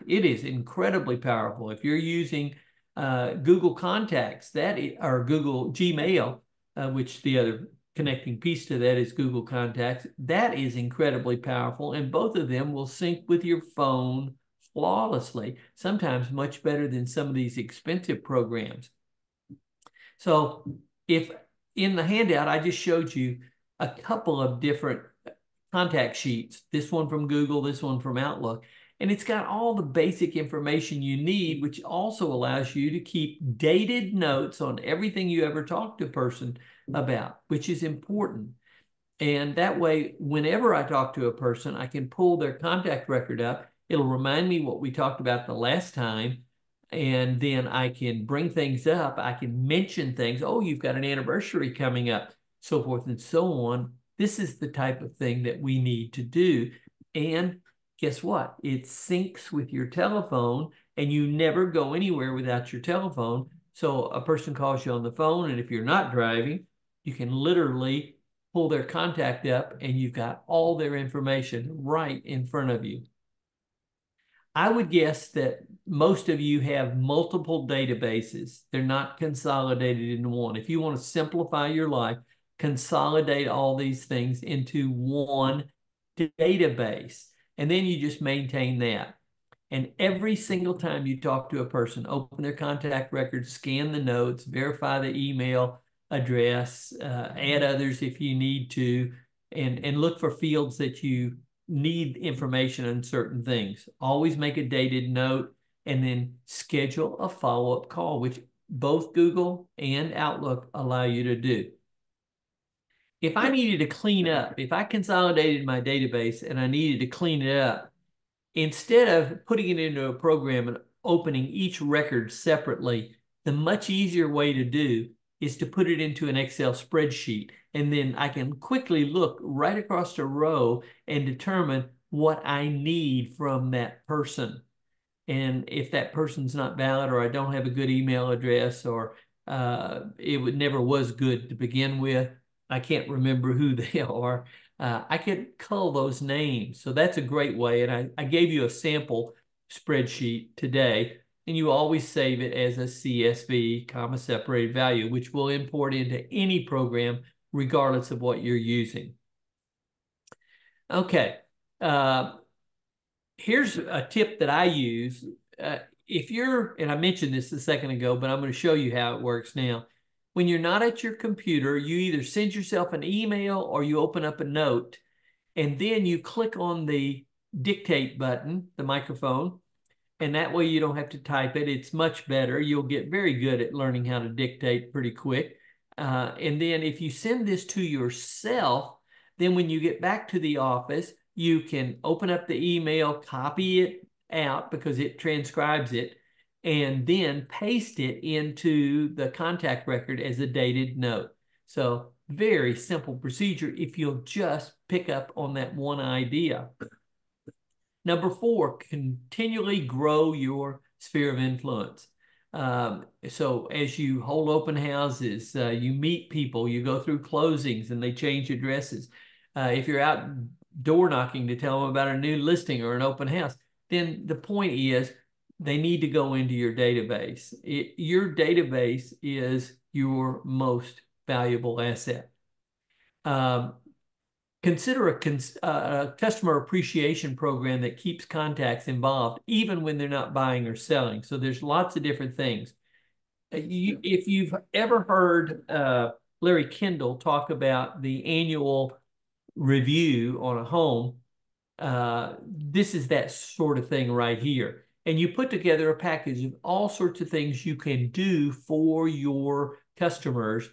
it is incredibly powerful. If you're using Google Contacts, or Google Gmail, which the other connecting piece to that is Google Contacts, that is incredibly powerful. And both of them will sync with your phone flawlessly, sometimes much better than some of these expensive programs. So if in the handout, I just showed you a couple of different contact sheets, this one from Google, this one from Outlook. And it's got all the basic information you need, which also allows you to keep dated notes on everything you ever talk to a person about, which is important. And that way, whenever I talk to a person, I can pull their contact record up. It'll remind me what we talked about the last time. And then I can bring things up. I can mention things. Oh, you've got an anniversary coming up, so forth and so on. This is the type of thing that we need to do. And guess what? It syncs with your telephone, and you never go anywhere without your telephone. So a person calls you on the phone, and if you're not driving, you can literally pull their contact up, and you've got all their information right in front of you. I would guess that most of you have multiple databases. They're not consolidated into one. If you want to simplify your life, consolidate all these things into one database. And then you just maintain that. And every single time you talk to a person, open their contact records, scan the notes, verify the email address, add others if you need to, and look for fields that you need information on certain things. Always make a dated note and then schedule a follow-up call, which both Google and Outlook allow you to do. If I needed to clean up, if I consolidated my database and I needed to clean it up, instead of putting it into a program and opening each record separately, the much easier way to do is to put it into an Excel spreadsheet. And then I can quickly look right across the row and determine what I need from that person. And if that person's not valid, or I don't have a good email address, or never was good to begin with, I can't remember who they are, I could cull those names. So that's a great way. And I gave you a sample spreadsheet today, and you always save it as a CSV, comma separated value, which will import into any program regardless of what you're using. Okay. Here's a tip that I use. If you're, and I mentioned this a second ago, but I'm going to show you how it works now. When you're not at your computer, you either send yourself an email or you open up a note, and then you click on the dictate button, the microphone, and that way you don't have to type it. It's much better. You'll get very good at learning how to dictate pretty quick. And then if you send this to yourself, then when you get back to the office, you can open up the email, copy it out because it transcribes it, and then paste it into the contact record as a dated note. So very simple procedure if you'll just pick up on that one idea. Number 4, continually grow your sphere of influence. So as you hold open houses, you meet people, you go through closings and they change addresses. If you're out door knocking to tell them about a new listing or an open house, then the point is they need to go into your database. Your database is your most valuable asset. Consider a customer appreciation program that keeps contacts involved, even when they're not buying or selling. So there's lots of different things. If you've ever heard Larry Kendall talk about the annual review on a home, this is that sort of thing right here. And you put together a package of all sorts of things you can do for your customers,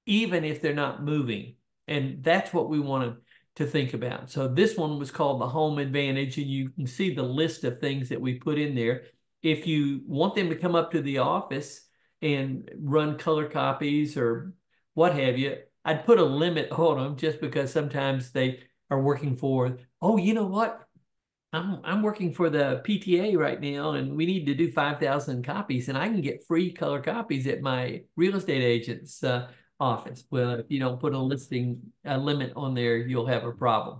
even if they're not moving. And that's what we wanted to think about. So this one was called the Home Advantage, and you can see the list of things that we put in there. If you want them to come up to the office and run color copies or what have you, I'd put a limit on them just because sometimes they are working for, oh, you know what? I'm working for the PTA right now, and we need to do 5,000 copies, and I can get free color copies at my real estate agent's office. Well, if you don't put a limit on there, you'll have a problem.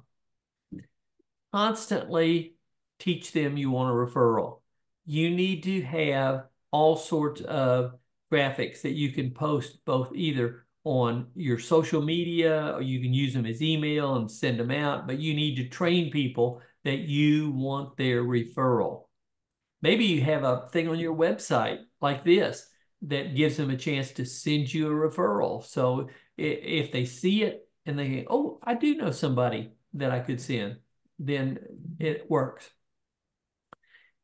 Constantly teach them you want a referral. You need to have all sorts of graphics that you can post both either on your social media, or you can use them as email and send them out, but you need to train people that you want their referral. Maybe you have a thing on your website like this that gives them a chance to send you a referral. So if they see it and they think, oh, I do know somebody that I could send, then it works.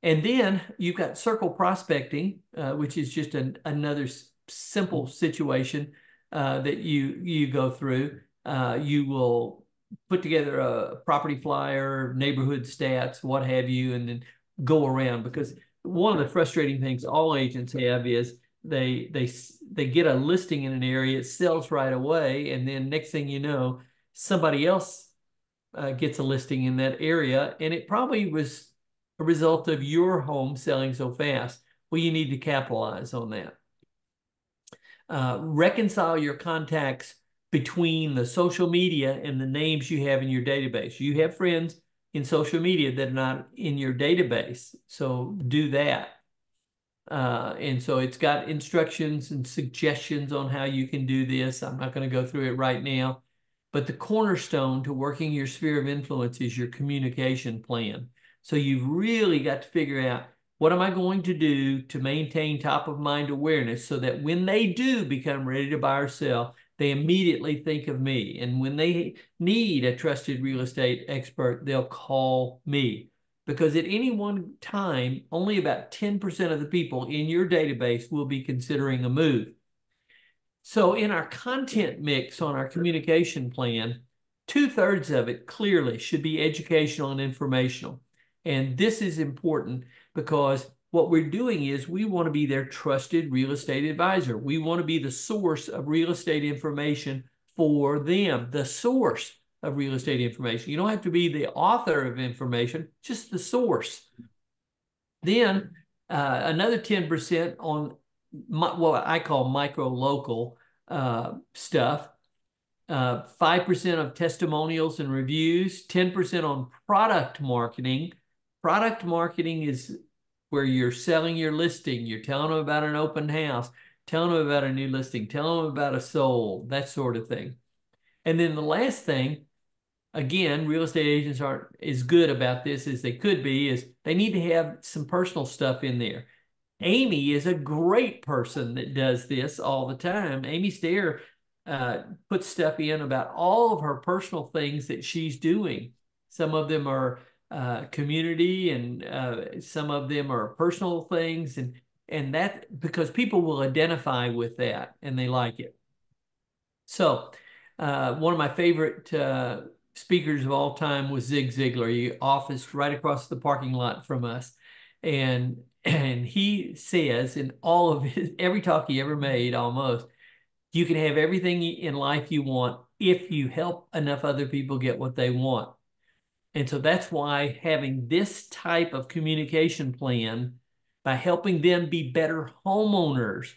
And then you've got circle prospecting, which is just another simple situation that you go through. You will put together a property flyer, neighborhood stats, what have you, and then go around, because one of the frustrating things all agents have is they get a listing in an area, it sells right away, and then next thing you know, somebody else gets a listing in that area, and it probably was a result of your home selling so fast. Well, you need to capitalize on that. Reconcile your contacts between the social media and the names you have in your database. You have friends in social media that are not in your database, so do that. And so it's got instructions and suggestions on how you can do this. I'm not going to go through it right now, but the cornerstone to working your sphere of influence is your communication plan. So you've really got to figure out, what am I going to do to maintain top of mind awareness so that when they do become ready to buy or sell, they immediately think of me. And when they need a trusted real estate expert, they'll call me. because at any one time, only about 10% of the people in your database will be considering a move. So in our content mix on our communication plan, 2/3 of it clearly should be educational and informational. And this is important because what we're doing is we want to be their trusted real estate advisor. We want to be the source of real estate information for them, the source of real estate information. You don't have to be the author of information, just the source. Then another 10% on what I call micro-local stuff, 5% of testimonials and reviews, 10% on product marketing. Product marketing is where you're selling your listing. You're telling them about an open house, telling them about a new listing, telling them about a sold, that sort of thing. And then the last thing, again, real estate agents aren't as good about this as they could be, is they need to have some personal stuff in there. Amy is a great person that does this all the time. Amy Stair puts stuff in about all of her personal things that she's doing. Some of them are community, and some of them are personal things, and that because people will identify with that and they like it. So one of my favorite speakers of all time was Zig Ziglar. He officed right across the parking lot from us, and he says in all of his every talk he ever made, almost, you can have everything in life you want if you help enough other people get what they want. And so that's why having this type of communication plan, by helping them be better homeowners,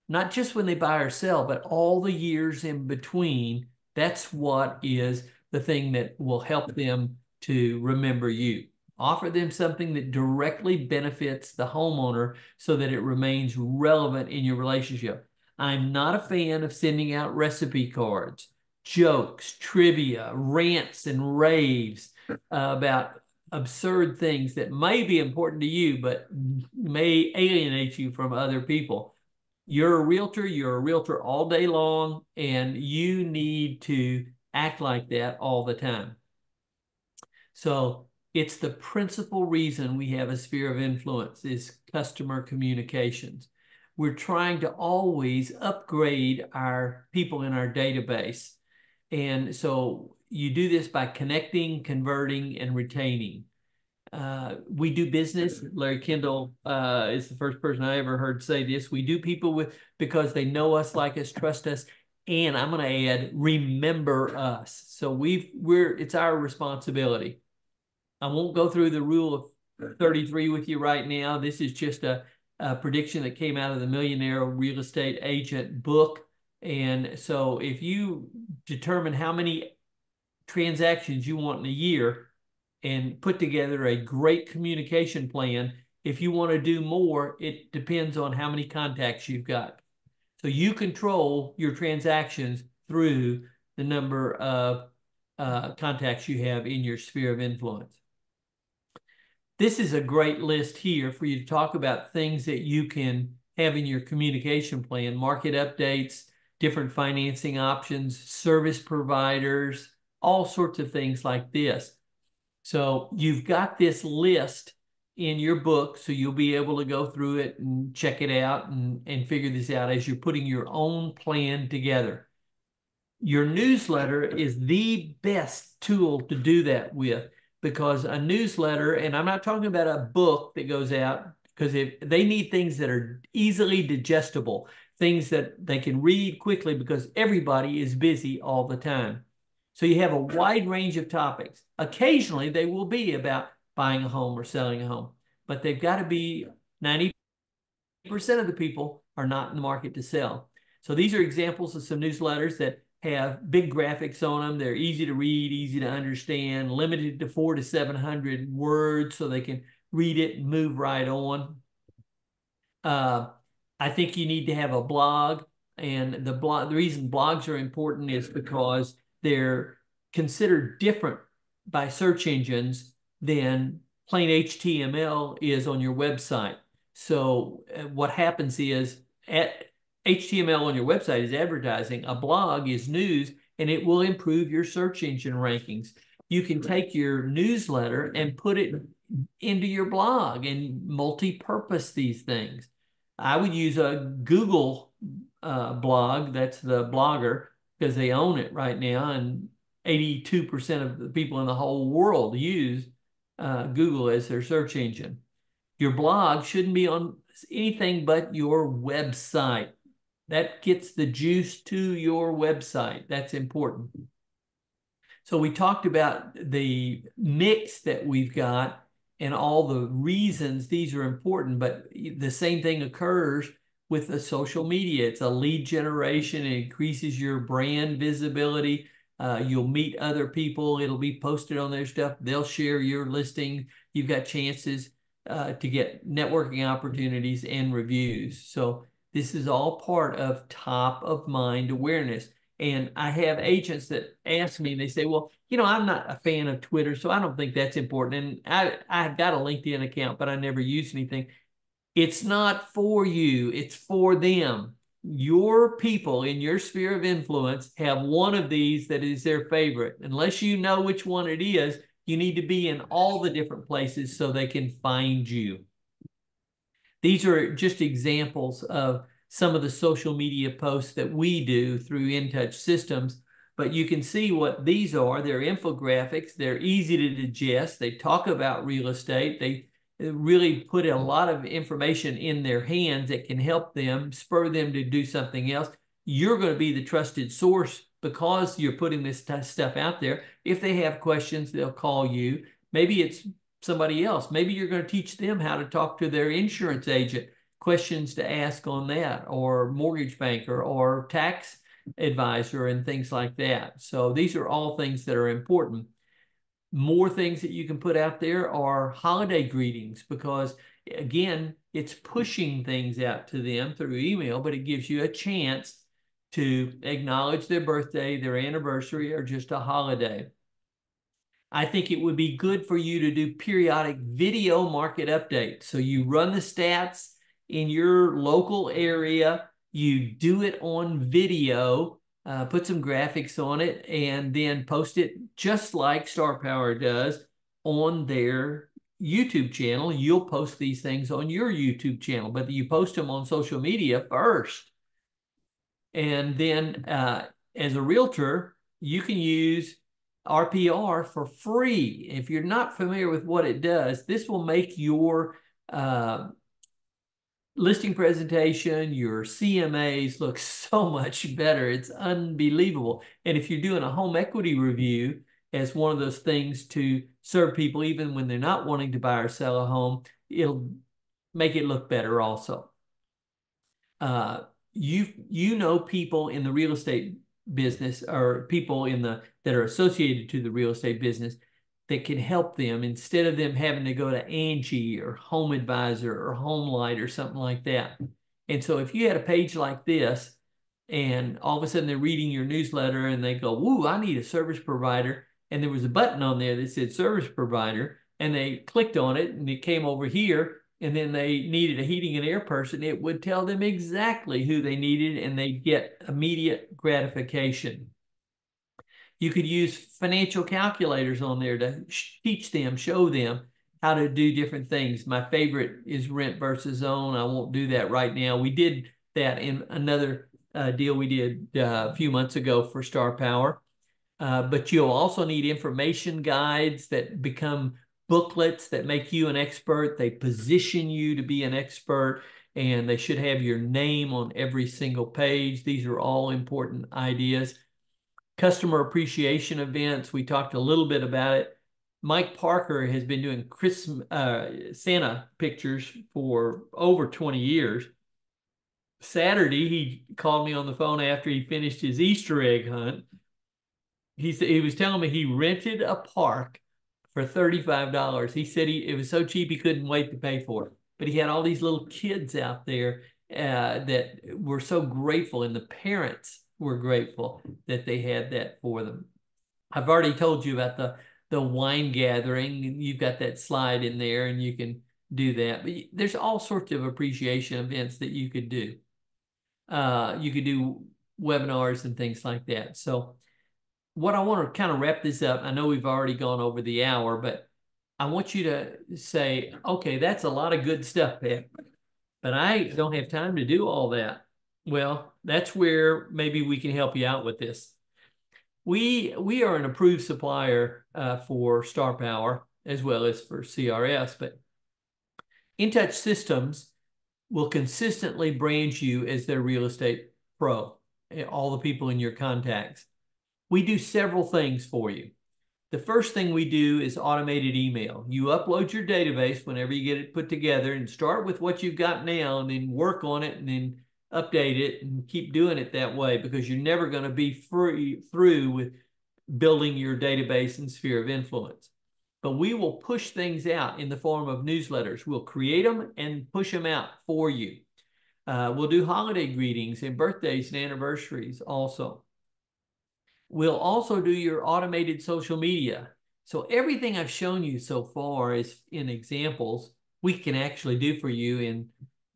not just when they buy or sell, but all the years in between, that's what is the thing that will help them to remember you. Offer them something that directly benefits the homeowner so that it remains relevant in your relationship. I'm not a fan of sending out recipe cards, jokes, trivia, rants, and raves about absurd things that may be important to you, but may alienate you from other people. You're a realtor all day long, and you need to act like that all the time. So it's the principal reason we have a sphere of influence is customer communications. We're trying to always upgrade our people in our database. And so you do this by connecting, converting, and retaining. We do business. Larry Kendall is the first person I ever heard say this. We do people because they know us, like us, trust us, and I'm going to add, remember us. So it's our responsibility. I won't go through the rule of 33 with you right now. This is just a prediction that came out of the Millionaire Real Estate Agent book. And so if you determine how many transactions you want in a year and put together a great communication plan, if you want to do more, it depends on how many contacts you've got. So you control your transactions through the number of contacts you have in your sphere of influence. This is a great list here for you to talk about things that you can have in your communication plan: market updates, different financing options, service providers, all sorts of things like this. So you've got this list in your book, so you'll be able to go through it and check it out and figure this out as you're putting your own plan together. Your newsletter is the best tool to do that with, because a newsletter, and I'm not talking about a book that goes out, because if they need things that are easily digestible, things that they can read quickly, because everybody is busy all the time. So you have a wide range of topics. Occasionally, they will be about buying a home or selling a home, but they've got to be 90% of the people are not in the market to sell. So these are examples of some newsletters that have big graphics on them. They're easy to read, easy to understand, limited to 400 to 700 words so they can read it and move right on. I think you need to have a blog, and the reason blogs are important is because they're considered different by search engines than plain HTML is on your website. So what happens is, HTML on your website is advertising. A blog is news, and it will improve your search engine rankings. You can take your newsletter and put it into your blog and multi-purpose these things. I would use a Google blog. That's the Blogger, because they own it right now, and 82% of the people in the whole world use Google as their search engine. Your blog shouldn't be on anything but your website. That gets the juice to your website. That's important. So we talked about the mix that we've got and all the reasons these are important, but the same thing occurs with the social media. It's a lead generation. It increases your brand visibility. You'll meet other people. It'll be posted on their stuff. They'll share your listing. You've got chances to get networking opportunities and reviews. So this is all part of top of mind awareness. And I have agents that ask me, and they say, well, I'm not a fan of Twitter, so I don't think that's important. And I've got a LinkedIn account, but I never use anything. It's not for you. It's for them. Your people in your sphere of influence have one of these that is their favorite. Unless you know which one it is, you need to be in all the different places so they can find you. These are just examples of some of the social media posts that we do through InTouch Systems, but you can see what these are. They're infographics. They're easy to digest. They talk about real estate. They really put a lot of information in their hands that can help them, spur them to do something else. You're going to be the trusted source because you're putting this stuff out there. If they have questions, they'll call you. Maybe it's somebody else. Maybe you're going to teach them how to talk to their insurance agent, questions to ask on that, or mortgage banker, or tax advisor, and things like that. So these are all things that are important. More things that you can put out there are holiday greetings, because again, it's pushing things out to them through email, but it gives you a chance to acknowledge their birthday, their anniversary, or just a holiday. I think it would be good for you to do periodic video market updates. So you run the stats in your local area, you do it on video, put some graphics on it, and then post it just like Star Power does on their YouTube channel. You'll post these things on your YouTube channel, but you post them on social media first. And then as a realtor, you can use RPR for free. If you're not familiar with what it does, this will make your listing presentation, your CMAs look so much better. It's unbelievable. And if you're doing a home equity review as one of those things to serve people, even when they're not wanting to buy or sell a home, it'll make it look better also. You know people in the real estate business, or people that are associated to the real estate business, that can help them instead of them having to go to Angie or Home Advisor or HomeLight or something like that. And so if you had a page like this and all of a sudden they're reading your newsletter and they go, "Woo, I need a service provider," and there was a button on there that said service provider, and they clicked on it and it came over here, and then they needed a heating and air person, it would tell them exactly who they needed and they get immediate gratification. You could use financial calculators on there to teach them, show them how to do different things. My favorite is rent versus own. I won't do that right now. We did that in another deal we did a few months ago for Star Power. But you'll also need information guides that become booklets that make you an expert. They position you to be an expert, and they should have your name on every single page. These are all important ideas. Customer appreciation events, we talked a little bit about it. Mike Parker has been doing Santa pictures for over 20 years. Saturday, he called me on the phone after he finished his Easter egg hunt. He was telling me he rented a park for $35. He said it was so cheap he couldn't wait to pay for it. But he had all these little kids out there that were so grateful, and the parents were grateful that they had that for them. I've already told you about the wine gathering. You've got that slide in there, and you can do that. But there's all sorts of appreciation events that you could do. You could do webinars and things like that. So what I want to kind of wrap this up, I know we've already gone over the hour, but I want you to say, okay, that's a lot of good stuff, Pat, but I don't have time to do all that. Well, that's where maybe we can help you out with this. We are an approved supplier for Star Power as well as for CRS, but InTouch Systems will consistently brand you as their real estate pro, all the people in your contacts. We do several things for you. The first thing we do is automated email. You upload your database whenever you get it put together and start with what you've got now and then work on it and then update it and keep doing it that way, because you're never going to be through with building your database and sphere of influence. But we will push things out in the form of newsletters. We'll create them and push them out for you. We'll do holiday greetings and birthdays and anniversaries also. We'll also do your automated social media. So everything I've shown you so far is in examples we can actually do for you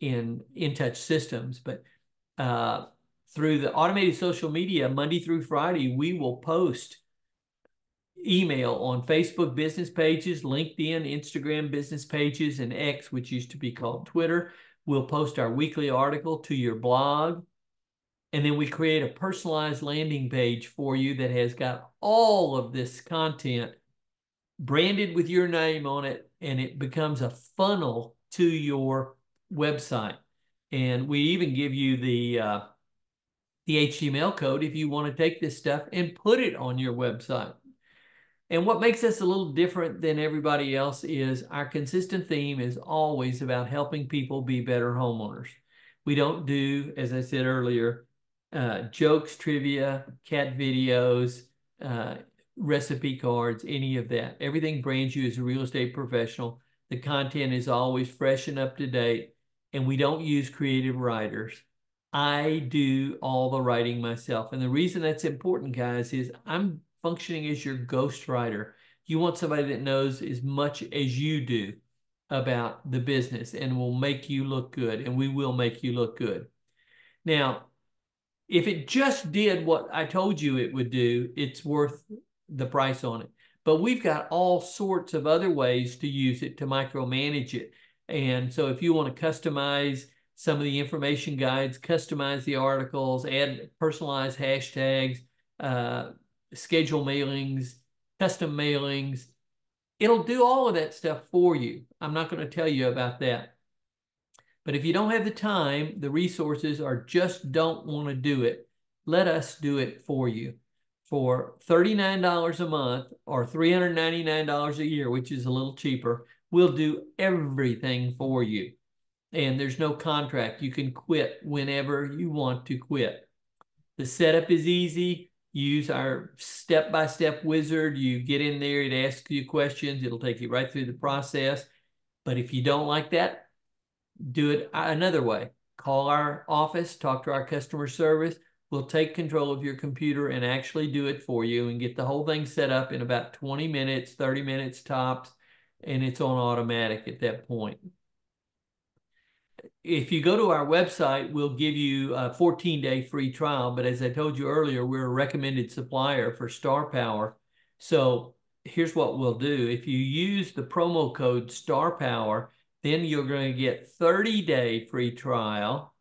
in InTouch Systems. But through the automated social media, Monday through Friday, we will post email on Facebook business pages, LinkedIn, Instagram business pages, and X, which used to be called Twitter. We'll post our weekly article to your blog. And then we create a personalized landing page for you that has got all of this content branded with your name on it, and it becomes a funnel to your website. And we even give you the HTML code if you want to take this stuff and put it on your website. And what makes us a little different than everybody else is our consistent theme is always about helping people be better homeowners. We don't do, as I said earlier, jokes, trivia, cat videos, recipe cards, any of that. Everything brands you as a real estate professional. The content is always fresh and up to date, and we don't use creative writers. I do all the writing myself. And the reason that's important, guys, is I'm functioning as your ghostwriter. You want somebody that knows as much as you do about the business and will make you look good, and we will make you look good. Now, if it just did what I told you it would do, it's worth the price on it. But we've got all sorts of other ways to use it to micromanage it. And so if you want to customize some of the information guides, customize the articles, add personalized hashtags, schedule mailings, custom mailings, it'll do all of that stuff for you. I'm not going to tell you about that. But if you don't have the time, the resources, or just don't want to do it, let us do it for you. For $39 a month or $399 a year, which is a little cheaper, we'll do everything for you. And there's no contract. You can quit whenever you want to quit. The setup is easy. Use our step-by-step wizard. You get in there, it asks you questions. It'll take you right through the process. But if you don't like that, do it another way. Call our office, talk to our customer service. We'll take control of your computer and actually do it for you and get the whole thing set up in about 20 minutes, 30 minutes tops, and it's on automatic at that point. If you go to our website, we'll give you a 14-day free trial. But as I told you earlier, we're a recommended supplier for Star Power. So here's what we'll do. If you use the promo code Star Power, then you're going to get 30-day free trial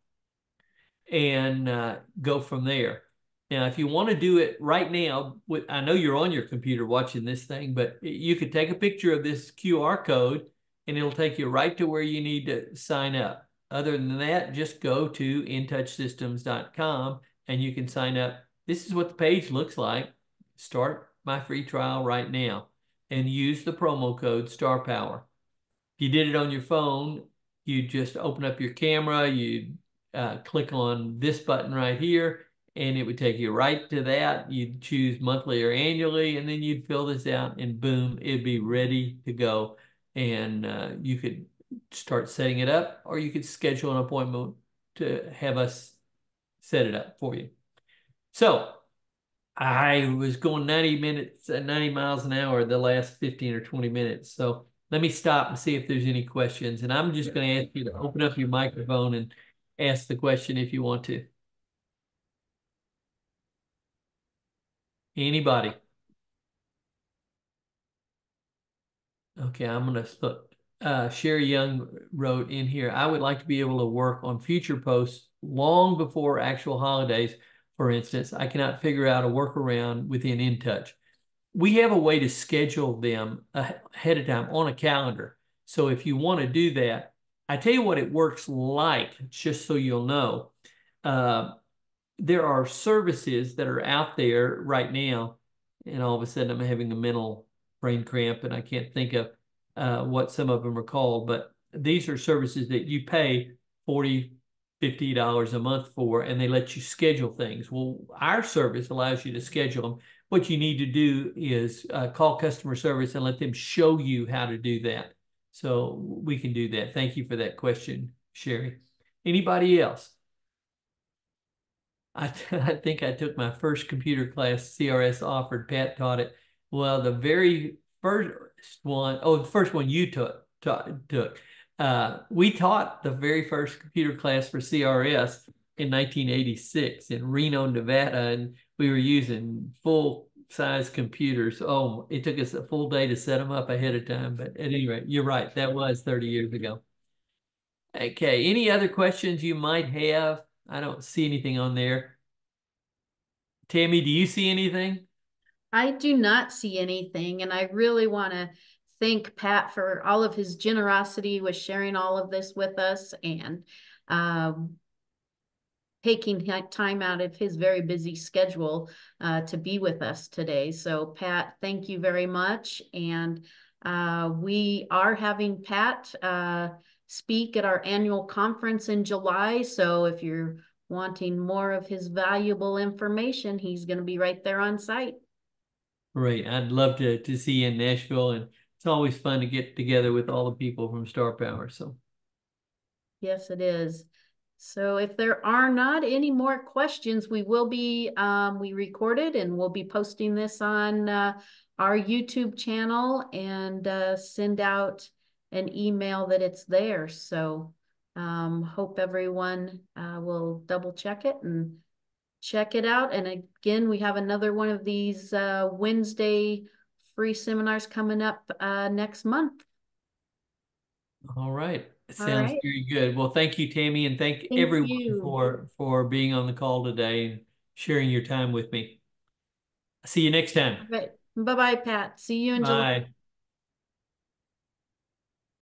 and go from there. Now, if you want to do it right now, I know you're on your computer watching this thing, but you could take a picture of this QR code and it'll take you right to where you need to sign up. Other than that, just go to intouchsystems.com and you can sign up. This is what the page looks like. Start my free trial right now and use the promo code Star Power. If you did it on your phone, you just open up your camera, you click on this button right here, and it would take you right to that. You'd choose monthly or annually, and then you'd fill this out, and boom, it'd be ready to go. And you could start setting it up, or you could schedule an appointment to have us set it up for you. So I was going 90 miles an hour the last 15 or 20 minutes. So let me stop and see if there's any questions. And I'm just going to ask you to open up your microphone and ask the question if you want to. Anybody? Okay, I'm gonna put Sherry Young wrote in here, I would like to be able to work on future posts long before actual holidays. For instance, I cannot figure out a workaround within InTouch. We have a way to schedule them ahead of time on a calendar. So if you want to do that, I tell you what it works like, just so you'll know. Uh, there are services that are out there right now, and all of a sudden I'm having a mental brain cramp and I can't think of what some of them are called, but these are services that you pay 40, $50 a month for, and they let you schedule things. Well, our service allows you to schedule them. What you need to do is call customer service and let them show you how to do that. So we can do that. Thank you for that question, Sherry. Anybody else? I think I took my first computer class, CRS offered, Pat taught it. Well, the very first one, oh, the first one you took. We taught the very first computer class for CRS in 1986 in Reno, Nevada, and we were using full size computers. Oh, it took us a full day to set them up ahead of time. But at any rate, you're right. That was 30 years ago. Okay, any other questions you might have? I don't see anything on there. Tammy, do you see anything?
I do not see anything, and I really want to thank Pat for all of his generosity with sharing all of this with us and um, taking time out of his very busy schedule to be with us today. So, Pat, thank you very much. And we are having Pat speak at our annual conference in July. So, if you're wanting more of his valuable information, he's going to be right there on site.
Great. I'd love to see you in Nashville, and it's always fun to get together with all the people from Star Power. So,
Yes, it is. So if there are not any more questions, we will be, we recorded and we'll be posting this on our YouTube channel and send out an email that it's there. So hope everyone will double check it and check it out. And again, we have another one of these Wednesday free seminars coming up next month.
all right.
All
Sounds
right.
very good. Well, thank you, Tammy, and thank
Thank
everyone
you.
for being on the call today and sharing your time with me. See you next time.
All right. Bye-bye, Pat. See you in July.
Bye.